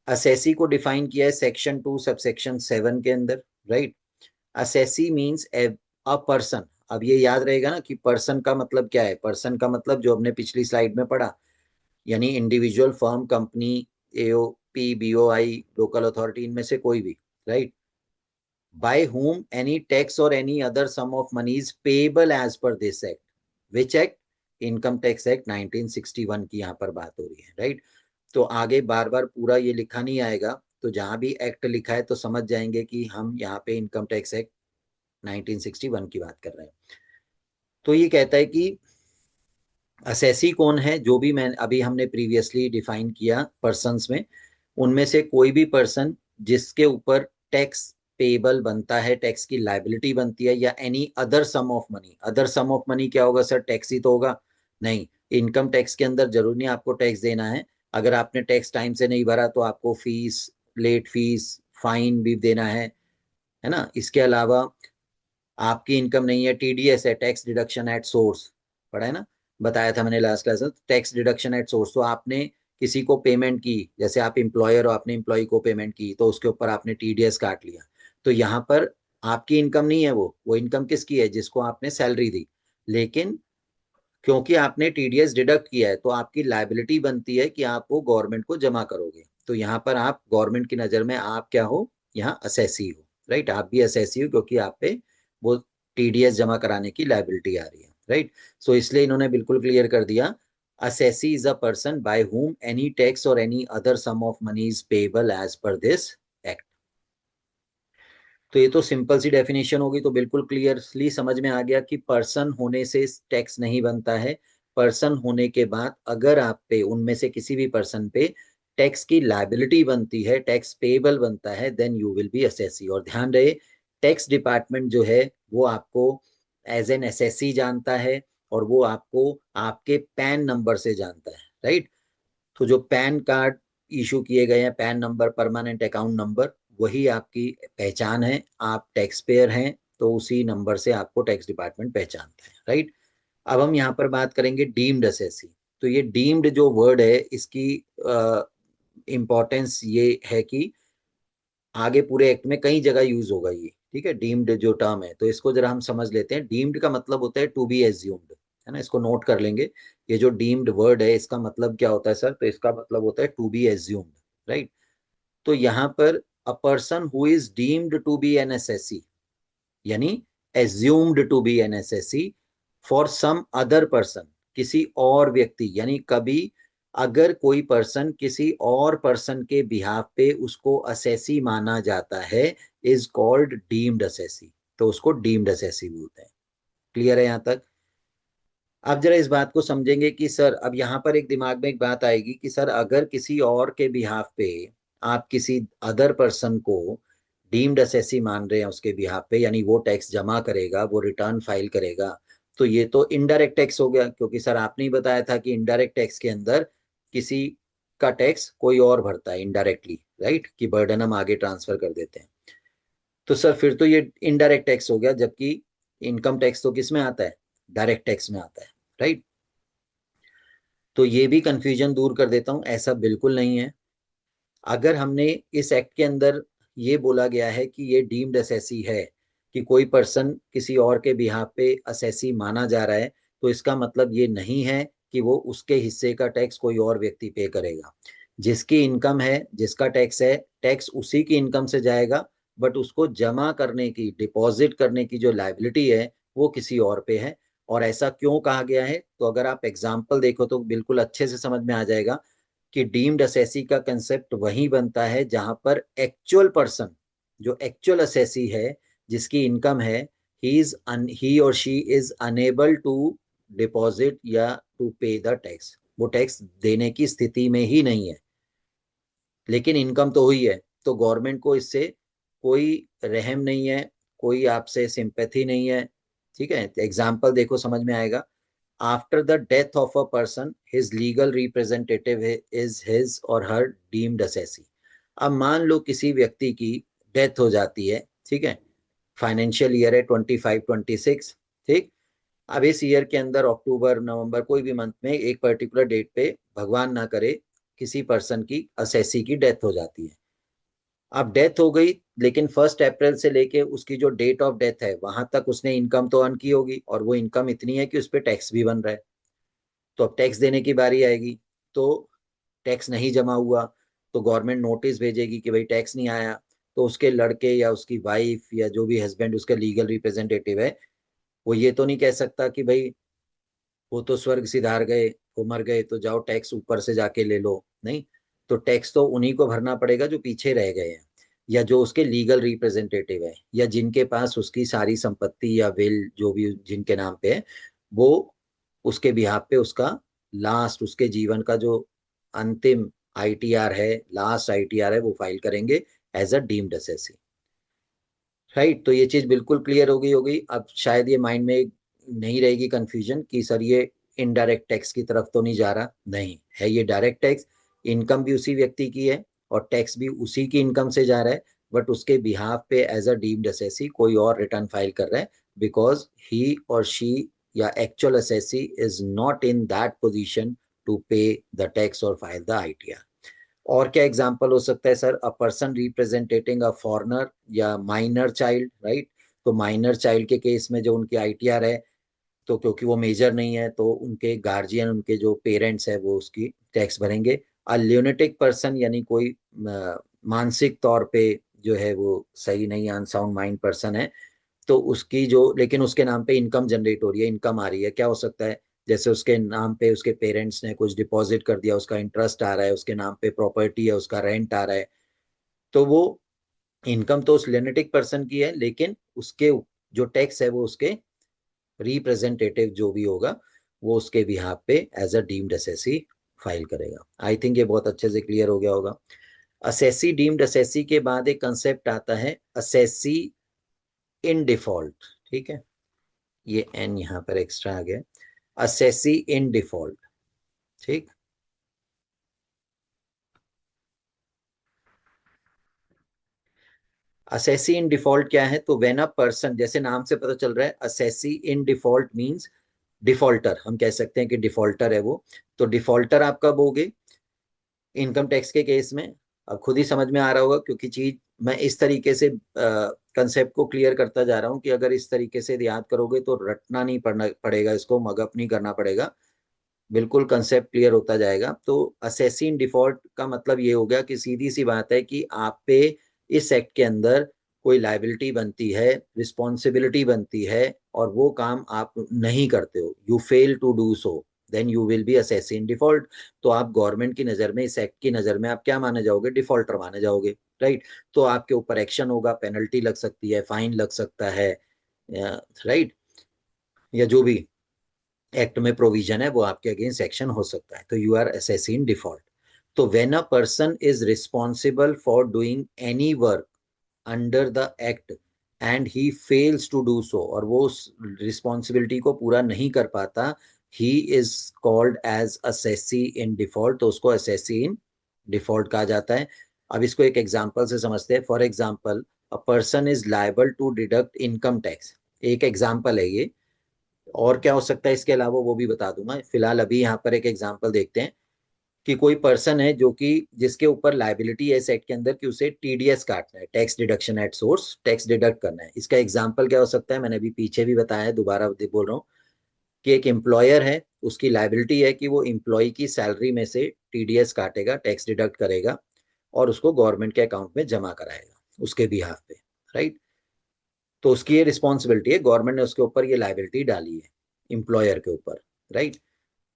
असेसी को डिफाइन किया है सेक्शन 2 सबसेक्शन 7 के अंदर, right. Assessee means a person. अब ये याद रहेगा ना कि पर्सन का मतलब क्या है। पर्सन का मतलब जो हमने पिछली स्लाइड में पढ़ा, यानी individual, firm, company, AOP, BOI, local authority, इनमें से कोई भी, right. By whom any tax or any other sum of money is payable as per this act, which act? Income tax act 1961 की यहाँ पर बात हो रही है, राइट। तो आगे बार बार पूरा ये लिखा नहीं आएगा, तो जहां भी एक्ट लिखा है तो समझ जाएंगे कि हम यहाँ पे इनकम टैक्स एक्ट 1961 की बात कर रहे हैं। तो ये कहता है कि असेसी कौन है, जो भी मैं अभी हमने प्रीवियसली डिफाइन किया पर्सन्स में, उनमें से कोई भी पर्सन जिसके ऊपर टैक्स पेबल बनता है, टैक्स की लाइबिलिटी बनती है, या any other sum of money. Other sum of money क्या होगा सर? टैक्स ही तो होगा। नहीं, इनकम टैक्स के अंदर जरूर नहीं आपको टैक्स देना है। अगर आपने टैक्स टाइम से नहीं भरा तो आपको फीस, लेट फीस, फाइन भी देना है ना। इसके अलावा आपकी इनकम नहीं है, टीडीएस है, टैक्स डिडक्शन एट सोर्स, पढ़ा है ना, बताया था मैंने लास्ट क्लास में, टैक्स डिडक्शन एट सोर्स। तो आपने किसी को पेमेंट की, जैसे आप एम्प्लॉयर हो, आपने एम्प्लॉय को पेमेंट की, तो उसके ऊपर आपने टीडीएस काट लिया, तो यहाँ पर आपकी इनकम नहीं है, वो इनकम किसकी है? जिसको आपने सैलरी दी। लेकिन क्योंकि आपने टीडीएस डिडक्ट किया है, तो आपकी लाइबिलिटी बनती है कि आप वो गवर्नमेंट को जमा करोगे। तो यहाँ पर आप गवर्नमेंट की नजर में आप क्या हो? यहाँ असेसी हो, राइट। आप भी असेसी हो क्योंकि आप पे वो टीडीएस जमा कराने की लाइबिलिटी आ रही है, राइट। सो इसलिए इन्होंने बिल्कुल क्लियर कर दिया, assessee is a person by whom any tax or any other sum of money is payable as per this act. तो ये तो सिंपल सी डेफिनेशन होगी, तो बिल्कुल क्लियरली समझ में आ गया कि पर्सन होने से टैक्स नहीं बनता है। पर्सन होने के बाद अगर आप पे उनमें से किसी भी पर्सन पे टैक्स की लायबिलिटी बनती है, टैक्स पेबल बनता है, then you will be assessee. और ध्यान रहे, टैक्स डिपार्टमेंट जो है वो आपको एज एन असेसी जानता है, और वो आपको आपके पैन नंबर से जानता है, राइट। तो जो पैन कार्ड इशू किए गए हैं, pan number, permanent account number, वही आपकी पहचान है। आप टैक्स पेयर हैं तो उसी नंबर से आपको टैक्स डिपार्टमेंट पहचानता है, राइट। अब हम यहाँ पर बात करेंगे डीम्ड असेसी। तो ये डीम्ड जो वर्ड है, इसकी इंपॉर्टेंस ये है कि आगे पूरे एक्ट में कई जगह यूज होगा ये, ठीक है। डीम्ड जो टर्म है, तो इसको जरा हम समझ लेते हैं। डीम्ड का मतलब होता है टू बी एज्यूम्ड, है ना, इसको नोट कर लेंगे। ये जो डीम्ड वर्ड है, इसका मतलब क्या होता है सर? तो इसका मतलब होता है टू बी एज्यूम्ड, राइट। तो यहाँ पर a person who is deemed to be an assessee, यानी assumed to be an assessee for some other person, किसी और व्यक्ति, यानी कभी अगर कोई पर्सन किसी और पर्सन के बिहाफ पे उसको असेसी माना जाता है, इज कॉल्ड डीम्ड असेसी। तो उसको डीम्ड असेसी बोलते हैं। क्लियर है यहाँ तक? अब जरा इस बात को समझेंगे कि सर, अब यहाँ पर एक दिमाग में एक बात आएगी कि सर अगर किसी और के बिहाफ पे आप किसी अदर पर्सन को डीम्ड असेसी मान रहे हैं उसके बिहाफ पे, यानी वो टैक्स जमा करेगा, वो रिटर्न फाइल करेगा, तो ये तो इनडायरेक्ट टैक्स हो गया। क्योंकि सर आपने ही बताया था कि इनडायरेक्ट टैक्स के अंदर किसी का टैक्स कोई और भरता है इनडायरेक्टली, राइट, कि बर्डन हम आगे ट्रांसफर कर देते हैं। तो सर फिर तो ये इनडायरेक्ट टैक्स हो गया, जबकि इनकम टैक्स तो किस में आता है? डायरेक्ट टैक्स में आता है, राइट। तो ये भी कंफ्यूजन दूर कर देता हूं, ऐसा बिल्कुल नहीं है। अगर हमने इस एक्ट के अंदर ये बोला गया है कि ये डीम्ड असेसी है, कि कोई पर्सन किसी और के बिहाफ पे असेसी माना जा रहा है, तो इसका मतलब ये नहीं है कि वो उसके हिस्से का टैक्स कोई और व्यक्ति पे करेगा। जिसकी इनकम है, जिसका टैक्स है, टैक्स उसी की इनकम से जाएगा, बट उसको जमा करने की, डिपॉजिट करने की जो लाइबिलिटी है, वो किसी और पे है। और ऐसा क्यों कहा गया है? तो अगर आप एग्जाम्पल देखो तो बिल्कुल अच्छे से समझ में आ जाएगा कि डीम्ड असेसी का कंसेप्ट वहीं बनता है जहां पर एक्चुअल पर्सन, जो एक्चुअल असेसी है, जिसकी इनकम है, ही और she is unable to deposit या टू पे द टैक्स। वो टैक्स देने की स्थिति में ही नहीं है, लेकिन इनकम तो हुई है। तो गवर्नमेंट को इससे कोई रहम नहीं है, कोई आपसे सिंपैथी नहीं है, ठीक है। एग्जाम्पल देखो, समझ में आएगा। After the death of a person, his legal representative is his और हर डीम्ड असेसी। अब मान लो किसी व्यक्ति की डेथ हो जाती है, ठीक है, फाइनेंशियल ईयर है 25-26, ठीक। अब इस ईयर के अंदर अक्टूबर नवंबर कोई भी मंथ में एक पर्टिकुलर डेट पे, भगवान ना करे, किसी पर्सन की असेसी की डेथ हो जाती है। अब डेथ हो गई, लेकिन 1 अप्रैल से लेके उसकी जो डेट ऑफ डेथ है वहां तक उसने इनकम तो अर्न की होगी, और वो इनकम इतनी है कि उस पर टैक्स भी बन रहा है। तो अब टैक्स देने की बारी आएगी, तो टैक्स नहीं जमा हुआ, तो गवर्नमेंट नोटिस भेजेगी कि भाई टैक्स नहीं आया। तो उसके लड़के या उसकी वाइफ या जो भी हस्बैंड उसका लीगल रिप्रेजेंटेटिव है, वो ये तो नहीं कह सकता कि भाई वो तो स्वर्ग सिधार गए, वो मर गए, तो जाओ टैक्स ऊपर से जाके ले लो। नहीं, तो टैक्स तो उन्हीं को भरना पड़ेगा जो पीछे रह गए हैं, या जो उसके लीगल रिप्रेजेंटेटिव है, या जिनके पास उसकी सारी संपत्ति या विल जो भी जिनके नाम पे है, वो उसके बिहाफ पे उसका लास्ट, उसके जीवन का जो अंतिम आईटीआर है, लास्ट आईटीआर है, वो फाइल करेंगे as a deemed assessee, right. तो ये चीज बिल्कुल क्लियर हो गई। अब शायद ये माइंड में नहीं रहेगी कंफ्यूजन कि सर ये इनडायरेक्ट टैक्स की तरफ तो नहीं जा रहा। नहीं है, ये डायरेक्ट टैक्स। इनकम भी उसी व्यक्ति की है और टैक्स भी उसी की इनकम से जा रहा है, बट उसके बिहाफ पे एज अ डीम्ड असेसी कोई और रिटर्न फाइल कर रहा है, बिकॉज ही और शी या actual assessee is not in that position to pay the tax और फाइल द आईटीआर। और क्या एग्जाम्पल हो सकता है sir? A person representing a foreigner या माइनर चाइल्ड, राइट। तो माइनर चाइल्ड के केस में जो उनकी आईटीआर है, तो क्योंकि वो मेजर नहीं है, तो उनके गार्जियन, उनके जो पेरेंट्स है, वो उसकी टैक्स भरेंगे। अ ल्यूनेटिक पर्सन, यानी कोई मानसिक तौर पे जो है वो सही नहीं, अनसाउंड माइंड पर्सन है, तो उसकी जो, लेकिन उसके नाम पे इनकम जनरेट हो रही है, इनकम आ रही है, क्या हो सकता है? जैसे उसके नाम पे उसके पेरेंट्स ने कुछ डिपॉजिट कर दिया, उसका इंटरेस्ट आ रहा है, उसके नाम पे प्रॉपर्टी है, उसका रेंट आ रहा है, तो वो इनकम तो उस लेनेटिक पर्सन की है, लेकिन उसके जो टैक्स है वो उसके रिप्रेजेंटेटिव जो भी होगा वो उसके बिहाफ पे as a deemed assessee file करेगा। आई थिंक ये बहुत अच्छे से क्लियर हो गया होगा। असेसी डीम्ड असेसी के बाद एक कंसेप्ट आता है असेसी इन डिफॉल्ट। ठीक है, ये एन यहाँ पर एक्स्ट्रा आ गया, असेसी इन डिफॉल्ट। ठीक, असेसी इन डिफॉल्ट क्या है? तो व्हेन अ पर्सन, जैसे नाम से पता चल रहा है, assessee in default means defaulter, हम कह सकते हैं कि डिफॉल्टर है वो। तो डिफॉल्टर आप कब होगे? इनकम टैक्स के केस में। अब खुद ही समझ में आ रहा होगा, क्योंकि चीज मैं इस तरीके से कंसेप्ट को क्लियर करता जा रहा हूँ कि अगर इस तरीके से याद करोगे तो रटना नहीं पड़ना पड़ेगा, इसको मगअप नहीं करना पड़ेगा, बिल्कुल कंसेप्ट क्लियर होता जाएगा। तो असेसिन डिफॉल्ट का मतलब ये हो गया कि सीधी सी बात है कि आप पे इस एक्ट के अंदर कोई लाइबिलिटी बनती है, रिस्पॉन्सिबिलिटी बनती है, और वो काम आप नहीं करते हो, you fail to do so, then you will be assessee in default. तो आप गवर्नमेंट की नजर में, इस एक्ट की नजर में आप क्या माने जाओगे? डिफॉल्टर माने जाओगे, राइट। तो आपके ऊपर एक्शन होगा, पेनल्टी लग सकती है, फाइन लग सकता है, राइट, या जो भी एक्ट में प्रोविजन है वो आपके अगेंस्ट एक्शन हो सकता है। तो यू आर असेसिन डिफॉल्ट। तो when a person is responsible for doing any work under the act and he fails to do so, और वो उस रिस्पॉन्सिबिलिटी को पूरा नहीं कर पाता, he is called as assessee in default. तो उसको असेसी इन डिफॉल्ट कहा जाता है। अब इसको एक एग्जांपल से समझते हैं। For example, a person is liable to deduct income tax, एक एग्जांपल है ये। और क्या हो सकता है इसके अलावा वो भी बता दूंगा, फिलहाल अभी यहाँ पर एक एग्जांपल देखते हैं कि कोई पर्सन है जो कि जिसके ऊपर लाइबिलिटी है सेट के अंदर कि उसे टीडीएस काटना है, tax deduction at source, tax deduct करना है। इसका एग्जांपल क्या हो सकता है? मैंने अभी पीछे भी बताया है, दोबारा बोल रहा हूँ कि एक एम्प्लॉयर है, उसकी लाइबिलिटी है कि वो एम्प्लॉय की सैलरी में से टीडीएस काटेगा, टैक्स डिडक्ट करेगा, और उसको गवर्नमेंट के अकाउंट में जमा कराएगा उसके बिहाफ पे, राइट। तो उसकी ये रिस्पॉन्सिबिलिटी है, गवर्नमेंट ने उसके ऊपर ये लाइबिलिटी डाली है, एम्प्लॉयर के ऊपर, राइट।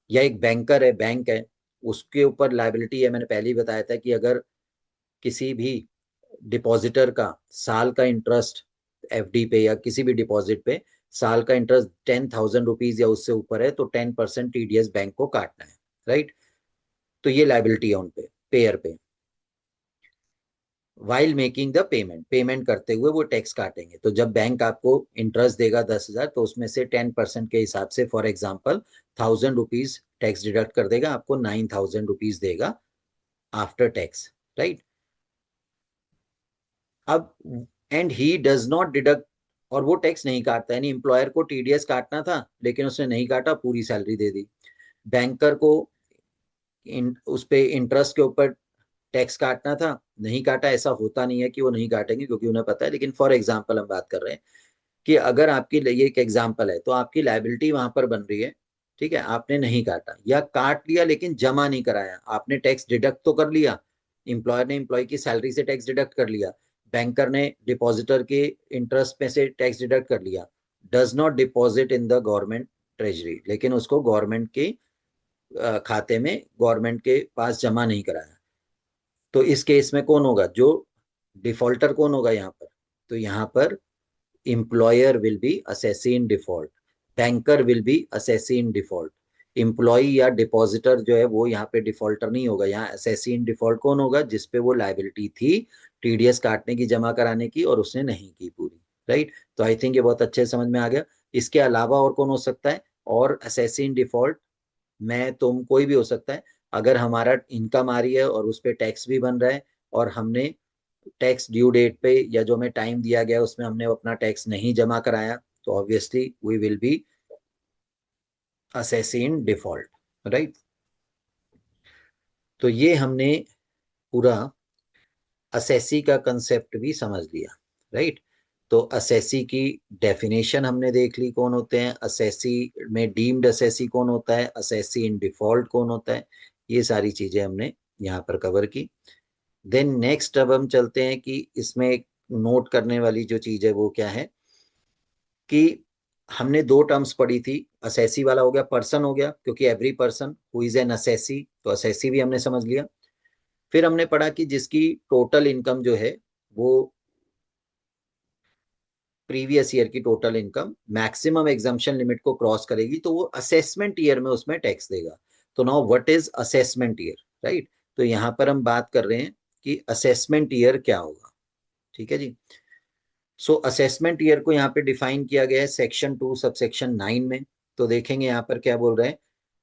या एक बैंकर है, बैंक है, उसके ऊपर लाइबिलिटी है, मैंने पहले ही बताया था कि अगर किसी भी डिपॉजिटर का साल का इंटरेस्ट एफडी पे या किसी भी डिपॉजिट पे साल का इंटरेस्ट 10,000 रुपीज या उससे ऊपर है, तो 10% टीडीएस बैंक को काटना है, राइट। तो ये लाइबिलिटी है उन पे, पेयर पे। While making the payment, payment करते हुए वो टैक्स काटेंगे। तो जब बैंक आपको इंटरेस्ट देगा 10,000, तो उसमें से 10% के हिसाब से, for example 1,000 rupees tax deduct कर देगा, आपको 9,000 रुपीज देगा आफ्टर टैक्स, राइट। अब and he does not deduct, और वो टैक्स नहीं काटता, यानी एम्प्लॉयर को टीडीएस काटना था लेकिन उसने नहीं काटा, पूरी सैलरी दे दी। बैंकर को उस पे इंटरेस्ट के ऊपर टैक्स काटना था, नहीं काटा। ऐसा होता नहीं है कि वो नहीं काटेंगे, क्योंकि उन्हें पता है, लेकिन फॉर एग्जाम्पल हम बात कर रहे हैं कि अगर आपकी, ये एक एग्जाम्पल है, तो आपकी लाइबिलिटी वहां पर बन रही है, ठीक है, आपने नहीं काटा या काट लिया लेकिन जमा नहीं कराया, आपने टैक्स डिडक्ट तो कर लिया, एम्प्लॉयर ने एम्प्लॉय की सैलरी से टैक्स डिडक्ट कर लिया, बैंकर ने डिपॉजिटर के इंटरेस्ट में से टैक्स डिडक्ट कर लिया, does not deposit in the government treasury, लेकिन उसको गवर्नमेंट के खाते में, गवर्नमेंट के पास जमा नहीं कराया। तो इस केस में कौन होगा? जो डिफॉल्टर कौन होगा यहाँ पर? तो यहाँ पर employer will be assessee in default, banker will be assessee in default, employ या डिपॉजिटर जो है वो यहाँ पे डिफॉल्टर नहीं होगा। यहाँ असेसी इन डिफॉल्ट कौन होगा? जिसपे वो लाइबिलिटी थी टीडीएस काटने की, जमा कराने की, और उसने नहीं की पूरी, राइट। तो आई थिंक ये बहुत अच्छे से समझ में आ गया। इसके अलावा और कौन हो सकता है? और असेसी इन डिफॉल्ट, मैं, तुम, कोई भी हो सकता है। अगर हमारा इनकम आ रही है और उस पर टैक्स भी बन रहा है, और हमने टैक्स ड्यू डेट पे या जो हमें टाइम दिया गया उसमें हमने अपना टैक्स नहीं जमा कराया, तो obviously we will be assessee in default, right. तो ये हमने पूरा असेसी का कंसेप्ट भी समझ लिया, राइट। तो असेसी की डेफिनेशन हमने देख ली, कौन होते हैं असेसी में, डीम्ड असेसी कौन होता है, असेसी इन डिफॉल्ट कौन होता है, ये सारी चीजें हमने यहाँ पर कवर की। देन नेक्स्ट अब हम चलते हैं कि इसमें एक नोट करने वाली जो चीज है वो क्या है, कि हमने दो टर्म्स पढ़ी थी। असेसी वाला हो गया, पर्सन हो गया, क्योंकि every person who is an assessee, तो असेसी भी हमने समझ लिया। फिर हमने पढ़ा कि जिसकी टोटल इनकम जो है वो प्रीवियस ईयर की total income maximum exemption limit को क्रॉस करेगी तो वो असेसमेंट ईयर में उसमें टैक्स देगा। तो now what is assessment year, right. तो यहाँ पर हम बात कर रहे हैं कि असेसमेंट ईयर क्या होगा। ठीक है जी। सो असेसमेंट ईयर को यहाँ पे डिफाइन किया गया है सेक्शन 2 सबसेक्शन 9 में। तो देखेंगे यहाँ पर क्या बोल रहे हैं।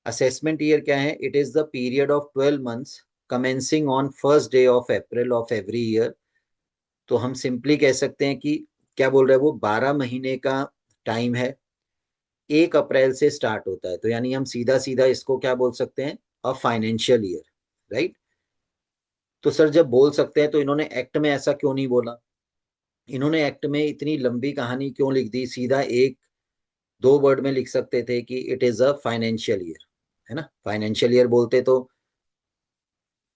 असेसमेंट ईयर क्या है, it is the period of 12 months commencing on first day of April of every year. तो हम सिंपली कह सकते हैं कि क्या बोल रहे हैं वो 12 महीने का टाइम है, 1 अप्रैल से स्टार्ट होता है। तो यानी हम सीधा सीधा इसको क्या बोल सकते हैं, अ फाइनेंशियल ईयर, राइट। तो सर जब बोल सकते हैं तो इन्होंने एक्ट में ऐसा क्यों नहीं बोला, इन्होंने एक्ट में इतनी लंबी कहानी क्यों लिख दी, सीधा एक दो वर्ड में लिख सकते थे कि it is a financial year, है ना। फाइनेंशियल ईयर बोलते तो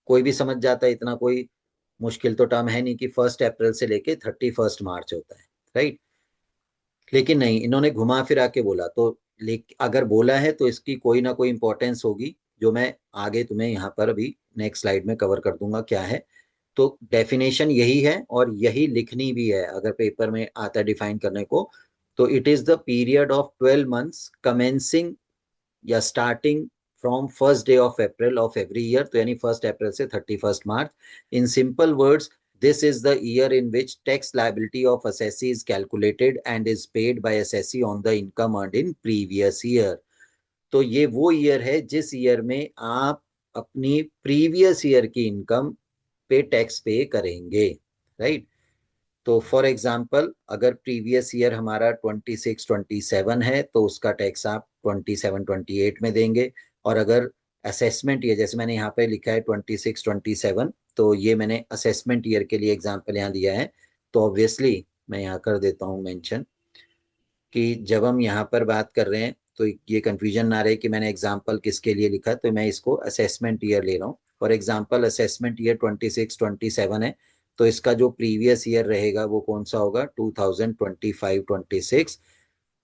कोई भी समझ जाता है, इतना कोई मुश्किल तो टर्म है नहीं कि 1 अप्रैल से लेके 31 मार्च होता है, राइट। लेकिन नहीं, इन्होंने घुमा फिरा के बोला। तो अगर बोला है तो इसकी कोई ना कोई इंपॉर्टेंस होगी, जो मैं आगे तुम्हें यहाँ पर अभी नेक्स्ट स्लाइड में कवर कर दूंगा क्या है। तो डेफिनेशन यही है और यही लिखनी भी है अगर पेपर में आता है डिफाइन करने को। तो it is the period of 12 months commencing या starting from first day of April of every year, तो यानी 1 अप्रैल से 31 मार्च। In simple words, this is the year in which tax liability of assessee is calculated and is paid by assessee on the income earned in previous year। तो ये वो ईयर है जिस ईयर में आप अपनी प्रीवियस ईयर की इनकम पे टैक्स पे करेंगे, राइट। तो फॉर एग्जांपल अगर प्रीवियस ईयर हमारा 26-27 है तो उसका टैक्स आप 27-28 में देंगे। और अगर असेसमेंट ईयर, जैसे मैंने यहाँ पे लिखा है 26-27, तो ये मैंने असेसमेंट ईयर के लिए एग्जांपल यहाँ दिया है। तो ऑब्वियसली मैं यहाँ कर देता हूँ मेंशन कि जब हम यहाँ पर बात कर रहे हैं तो ये कंफ्यूजन ना रहे कि मैंने एग्जाम्पल किसके लिए लिखा, तो मैं इसको असेसमेंट ईयर ले रहा हूँ। फॉर एग्जाम्पल असेसमेंट ईयर 26-27 है, तो इसका जो प्रीवियस ईयर रहेगा वो कौन सा होगा, 2025-26।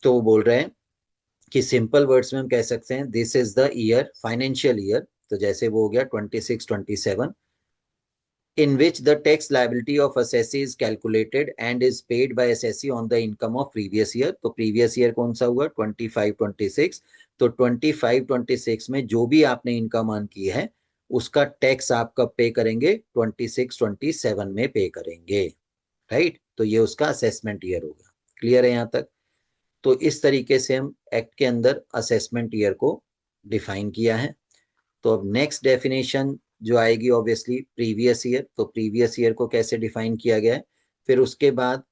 तो वो बोल रहे हैं कि सिंपल वर्ड्स में हम कह सकते हैं this is the year, financial year. तो जैसे वो हो गया 26-27 in which the tax liability of assessee is calculated and is paid by assessee on the income of previous year। तो previous year कौन सा हुआ, 25-26। तो 25-26 में जो भी आपने इनकम अर्न की है उसका टैक्स आप कब पे करेंगे, 26-27 में पे करेंगे, राइट। तो ये उसका असेसमेंट ईयर होगा। क्लियर है यहाँ तक। तो इस तरीके से हम एक्ट के अंदर असेसमेंट ईयर को डिफाइन किया है। तो अब नेक्स्ट डेफिनेशन जो आएगी ऑब्वियसली प्रीवियस ईयर। तो प्रीवियस ईयर को कैसे डिफाइन किया गया है, फिर उसके बाद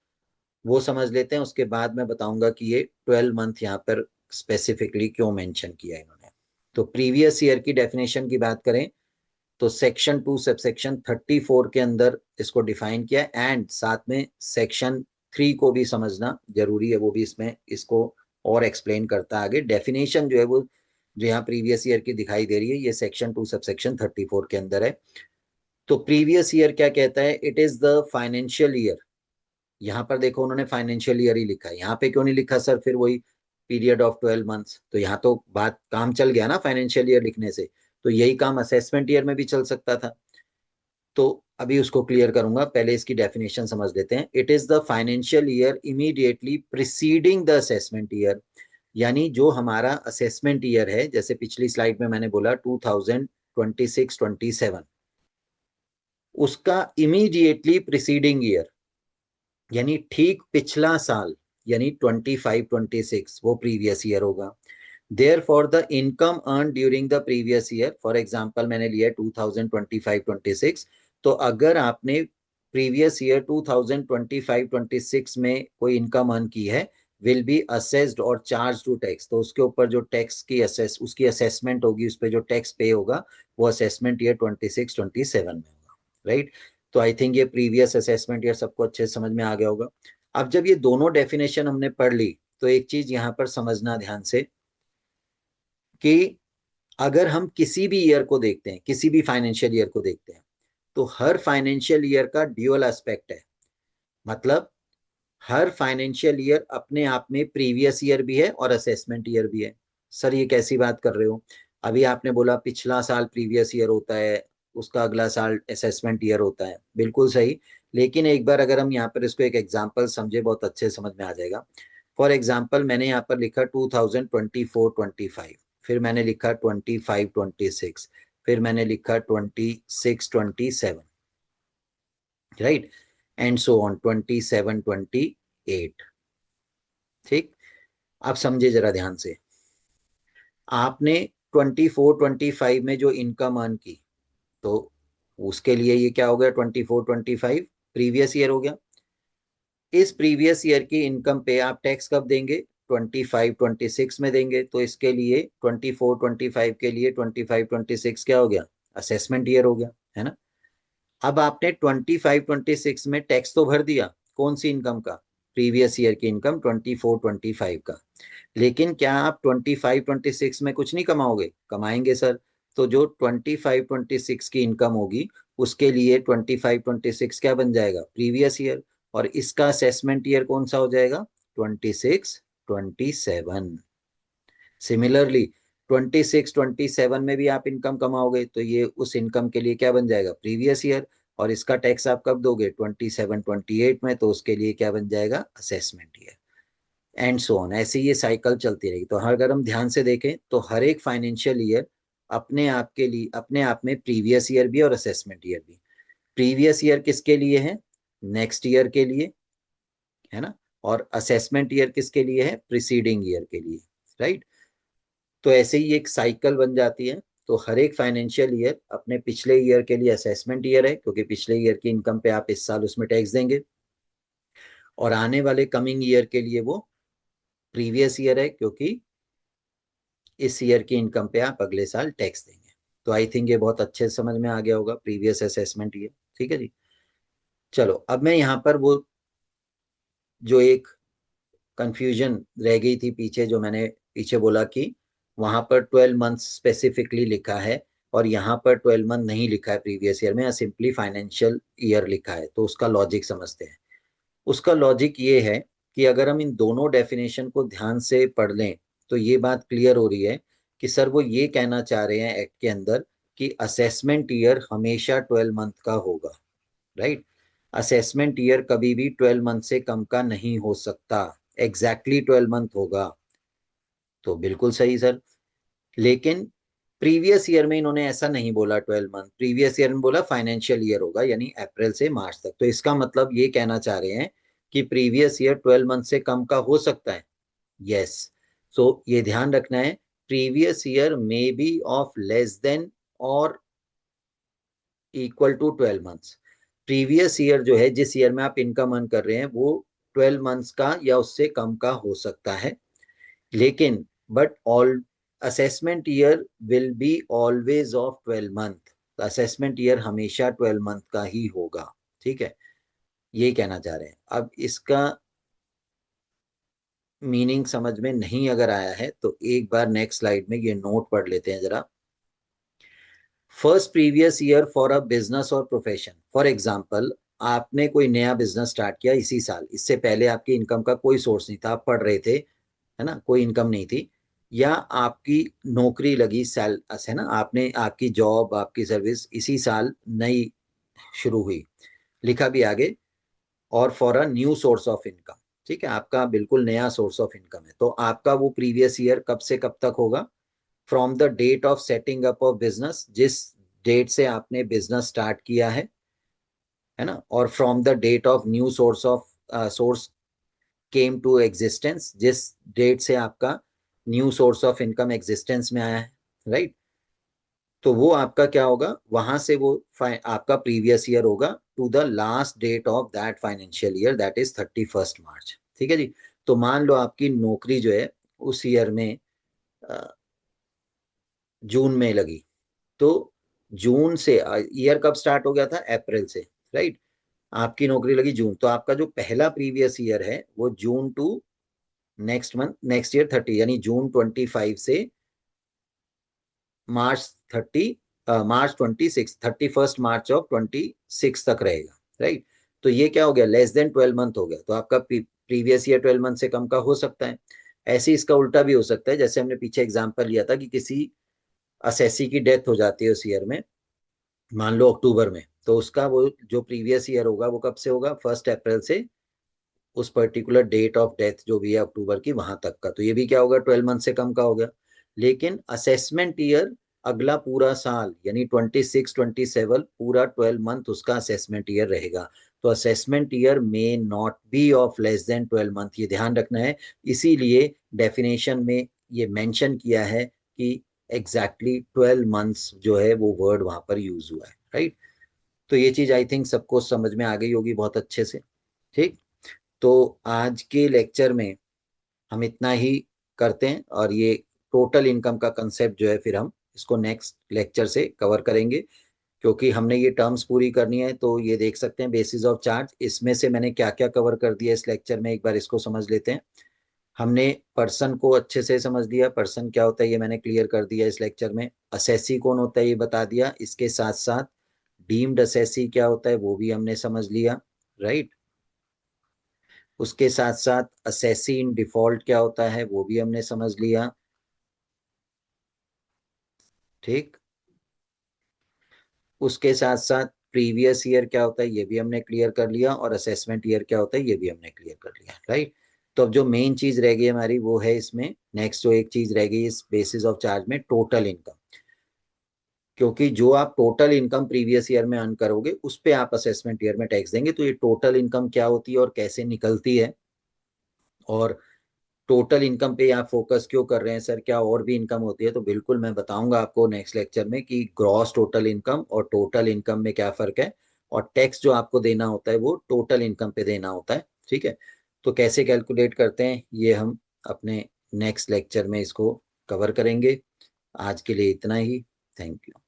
वो समझ लेते हैं। उसके बाद मैं बताऊंगा कि ये 12 मंथ यहाँ पर स्पेसिफिकली क्यों मेंशन किया है इन्होंने। तो प्रीवियस ईयर की डेफिनेशन की बात करें तो सेक्शन 2 सबसेक्शन 34 के अंदर इसको डिफाइन किया है। एंड साथ में सेक्शन 3 को भी समझना जरूरी है, वो भी इसमें इसको और एक्सप्लेन करता है आगे। डेफिनेशन जो है वो जो यहाँ प्रीवियस ईयर की दिखाई दे रही है ये सेक्शन 2 सबसेक्शन 34 के अंदर है। तो प्रीवियस ईयर क्या कहता है, it is the financial year. यहाँ पर देखो उन्होंने फाइनेंशियल ईयर ही लिखा है, यहाँ पे क्यों नहीं लिखा सर फिर वही पीरियड ऑफ 12 मंथ्स। तो यहाँ तो बात काम चल गया ना फाइनेंशियल ईयर लिखने से, तो यही काम असेसमेंट ईयर में भी चल सकता था। तो अभी उसको क्लियर करूंगा, पहले इसकी डेफिनेशन समझ लेते हैं। It is the financial year immediately preceding the assessment year. यानी जो हमारा असेसमेंट ईयर है, जैसे पिछली स्लाइड में मैंने बोला 2026-27, उसका इमीडिएटली प्रिसीडिंग ईयर यानी ठीक पिछला साल, यानी 25-26 वो प्रीवियस ईयर होगा। Therefore the income earn during the previous year, for example मैंने लिया 2025-26। तो अगर आपने प्रीवियस ईयर 2025-26 में कोई इनकम अर्न की है, विल बी असेस्ड और चार्ज टू टैक्स। तो उसके ऊपर जो टैक्स की उसकी असेसमेंट होगी, उस पर जो टैक्स पे होगा वो असेसमेंट ईयर 26-27 में होगा, राइट। तो आई थिंक ये प्रीवियस असेसमेंट ईयर सबको अच्छे से समझ में आ गया होगा। अब जब ये दोनों डेफिनेशन हमने पढ़ ली तो एक चीज यहाँ पर समझना ध्यान से कि अगर हम किसी भी ईयर को देखते हैं, किसी भी फाइनेंशियल ईयर को देखते हैं, तो हर फाइनेंशियल ईयर का ड्यूअल एस्पेक्ट है। मतलब हर फाइनेंशियल ईयर अपने आप में प्रीवियस ईयर भी है और असेसमेंट ईयर भी है। सर ये कैसी बात कर रहे हो, अभी आपने बोला पिछला साल प्रीवियस ईयर होता है, उसका अगला साल असेसमेंट ईयर होता है, बिल्कुल सही। लेकिन एक बार अगर हम यहाँ पर इसको एक एग्जांपल समझे, बहुत अच्छे से समझ में आ जाएगा। फॉर एग्जांपल मैंने यहाँ पर लिखा 2024-25, फिर मैंने लिखा 25-26, फिर मैंने लिखा 26-27, राइट, एंड सो ऑन 27-28। ठीक, आप समझे जरा ध्यान से। आपने 24-25 में जो इनकम अर्न की, तो उसके लिए ये क्या हो गया, 24-25 प्रीवियस ईयर हो गया। इस प्रीवियस ईयर की इनकम पे आप टैक्स कब देंगे, 25-26 में देंगे। तो इसके लिए 24-25 के लिए 25-26 क्या हो गया, असेसमेंट ईयर हो गया, है ना। अब आपने 25-26 में टैक्स तो भर दिया, कौन सी इनकम का, प्रीवियस ईयर की इनकम 24-25 का। लेकिन क्या आप 25-26 में कुछ नहीं कमाओगे, कमाएंगे सर। तो जो 25-26 की इनकम होगी उसके लिए 25-26 क्या बन जाएगा, प्रीवियस ईयर। और इसका असेसमेंट ईयर कौन सा हो जाएगा, 26-27। सिमिलरली 26-27 में भी आप इनकम कमाओगे तो ये उस इनकम के लिए क्या बन जाएगा, प्रीवियस ईयर। और इसका टैक्स आप कब दोगे, 27-28 में, तो उसके लिए क्या बन जाएगा, assessment year, and so on. ऐसे ये साइकिल चलती रहेगी। तो अगर हम ध्यान से देखें तो हर एक फाइनेंशियल ईयर अपने आप के लिए, अपने आप में प्रीवियस ईयर भी और असेसमेंट ईयर भी। प्रीवियस ईयर किसके लिए है, नेक्स्ट ईयर के लिए, है ना। और असेसमेंट ईयर किसके लिए है, प्रीसीडिंग ईयर के लिए, राइट। तो ऐसे ही एक साइकिल बन जाती है। तो हर एक फाइनेंशियल ईयर अपने पिछले ईयर के लिए असेसमेंट ईयर है, क्योंकि पिछले ईयर की इनकम पे आप इस साल उसमें टैक्स देंगे। और आने वाले कमिंग ईयर के लिए वो प्रीवियस ईयर है, क्योंकि इस ईयर की इनकम पे आप अगले साल टैक्स देंगे। तो आई थिंक ये बहुत अच्छे से समझ में आ गया होगा, प्रीवियस असेसमेंट ईयर। ठीक है जी। चलो अब मैं यहाँ पर वो जो एक कंफ्यूजन रह गई थी पीछे, जो मैंने पीछे बोला कि वहां पर 12 मंथ स्पेसिफिकली लिखा है और यहाँ पर 12 मंथ नहीं लिखा है प्रीवियस ईयर में, या सिंपली फाइनेंशियल ईयर लिखा है, तो उसका लॉजिक समझते हैं। उसका लॉजिक ये है कि अगर हम इन दोनों डेफिनेशन को ध्यान से पढ़ लें तो ये बात क्लियर हो रही है कि सर वो ये कहना चाह रहे हैं एक्ट के अंदर कि असेसमेंट ईयर हमेशा 12 मंथ का होगा, राइट। असेसमेंट ईयर कभी भी 12 मंथ से कम का नहीं हो सकता, एग्जैक्टली 12 मंथ होगा। तो बिल्कुल सही सर। लेकिन प्रीवियस ईयर में इन्होंने ऐसा नहीं बोला 12 मंथ, प्रीवियस ईयर में बोला फाइनेंशियल ईयर होगा, यानी अप्रैल से मार्च तक। तो इसका मतलब ये कहना चाह रहे हैं कि प्रीवियस ईयर 12 मंथ से कम का हो सकता है, यस। सो ये ध्यान रखना है, previous year may be of less than or equal to 12 months. Previous year जो है, जिस ईयर में आप इनकम अर्न कर रहे हैं, वो 12 मंथ्स का या उससे कम का हो सकता है। लेकिन but all assessment year will be always of 12 month. Assessment year हमेशा 12 मंथ का ही होगा, ठीक है। ये कहना चाह रहे हैं। अब इसका मीनिंग समझ में नहीं अगर आया है तो एक बार नेक्स्ट स्लाइड में ये नोट पढ़ लेते हैं जरा। First previous year for a business और प्रोफेशन, फॉर एग्जाम्पल आपने कोई नया बिजनेस स्टार्ट किया इसी साल, इससे पहले आपकी इनकम का कोई सोर्स नहीं था, आप पढ़ रहे थे, है ना, कोई इनकम नहीं थी। या आपकी नौकरी लगी सेल है ना, आपने आपकी जॉब आपकी सर्विस इसी साल नई शुरू हुई, लिखा भी आगे, और for a new source of income. ठीक है, आपका बिल्कुल नया सोर्स ऑफ इनकम है, तो आपका वो प्रीवियस ईयर कब से कब तक होगा, from the date of setting up of business, जिस डेट से आपने बिजनेस स्टार्ट किया है ना, और from the date of new source of source came to existence, जिस डेट से आपका new source of income existence में आया है, राइट। तो वो आपका क्या होगा, वहां से वो आपका प्रीवियस ईयर होगा to the last date of that financial year, that is 31 March. ठीक है जी। तो मान लो आपकी नौकरी जो है उस ईयर में जून में लगी, तो जून से ईयर कब स्टार्ट हो गया था, अप्रैल से, राइट। आपकी नौकरी लगी जून, तो आपका जो पहला प्रीवियस ईयर है वो June to next month next year 30, यानी जून 25 से मार्च 30, मार्च 26, 31 मार्च ऑफ 26 तक रहेगा, राइट। तो ये क्या हो गया, लेस देन 12 मंथ हो गया, तो आपका प्रीवियस ईयर 12 मंथ से कम का हो सकता है। ऐसे इसका उल्टा भी हो सकता है, जैसे हमने पीछे एग्जांपल लिया था कि किसी असेसी की डेथ हो जाती है उस ईयर में, मान लो अक्टूबर में, तो उसका वो जो प्रीवियस ईयर होगा वो कब से होगा, 1 अप्रैल से उस पर्टिकुलर डेट ऑफ डेथ जो भी है अक्टूबर की वहां तक का, तो ये भी क्या होगा, 12 मंथ से कम का हो गया। लेकिन असेसमेंट ईयर अगला पूरा साल यानी 26-27 पूरा 12 मंथ उसका असेसमेंट ईयर रहेगा। तो assessment year may not be of less then 12 month, ये ध्यान रखना है। इसीलिए डेफिनेशन में ये मेंशन किया है कि एग्जैक्टली 12 मंथ्स जो है वो वर्ड वहां पर यूज हुआ है, राइट। तो ये चीज आई थिंक सबको समझ में आ गई होगी बहुत अच्छे से। ठीक। तो आज के लेक्चर में हम इतना ही करते हैं, और ये टोटल इनकम का कंसेप्ट जो है फिर हम इसको नेक्स्ट लेक्चर से कवर करेंगे। क्योंकि हमने ये टर्म्स पूरी करनी है, तो ये देख सकते हैं बेसिस ऑफ चार्ज, इसमें से मैंने क्या क्या कवर कर दिया इस लेक्चर में, एक बार इसको समझ लेते हैं। हमने पर्सन को अच्छे से समझ लिया, पर्सन क्या होता है ये मैंने क्लियर कर दिया इस लेक्चर में। असेसी कौन होता है ये बता दिया, इसके साथ साथ डीम्ड असेसी क्या होता है वो भी हमने समझ लिया, राइट। उसके साथ साथ असेसी इन डिफॉल्ट क्या होता है वो भी हमने समझ लिया। ठीक। उसके साथ साथ प्रीवियस ईयर क्या होता है ये भी हमने क्लियर कर लिया, और असेसमेंट ईयर क्या होता है ये भी हमने क्लियर कर लिया, राइट। तो अब जो मेन चीज रह गई हमारी वो है इसमें नेक्स्ट, जो एक चीज रह गई इस बेसिस ऑफ चार्ज में, टोटल इनकम। क्योंकि जो आप टोटल इनकम प्रीवियस ईयर में अर्न करोगे उस पे आप असेसमेंट ईयर में टैक्स देंगे। तो ये टोटल इनकम क्या होती है और कैसे निकलती है, और टोटल इनकम पे आप फोकस क्यों कर रहे हैं सर, क्या और भी इनकम होती है, तो बिल्कुल मैं बताऊंगा आपको नेक्स्ट लेक्चर में कि ग्रॉस टोटल इनकम और टोटल इनकम में क्या फर्क है। और टैक्स जो आपको देना होता है वो टोटल इनकम पे देना होता है, ठीक है। तो कैसे कैलकुलेट करते हैं ये हम अपने नेक्स्ट लेक्चर में इसको कवर करेंगे। आज के लिए इतना ही। Thank you.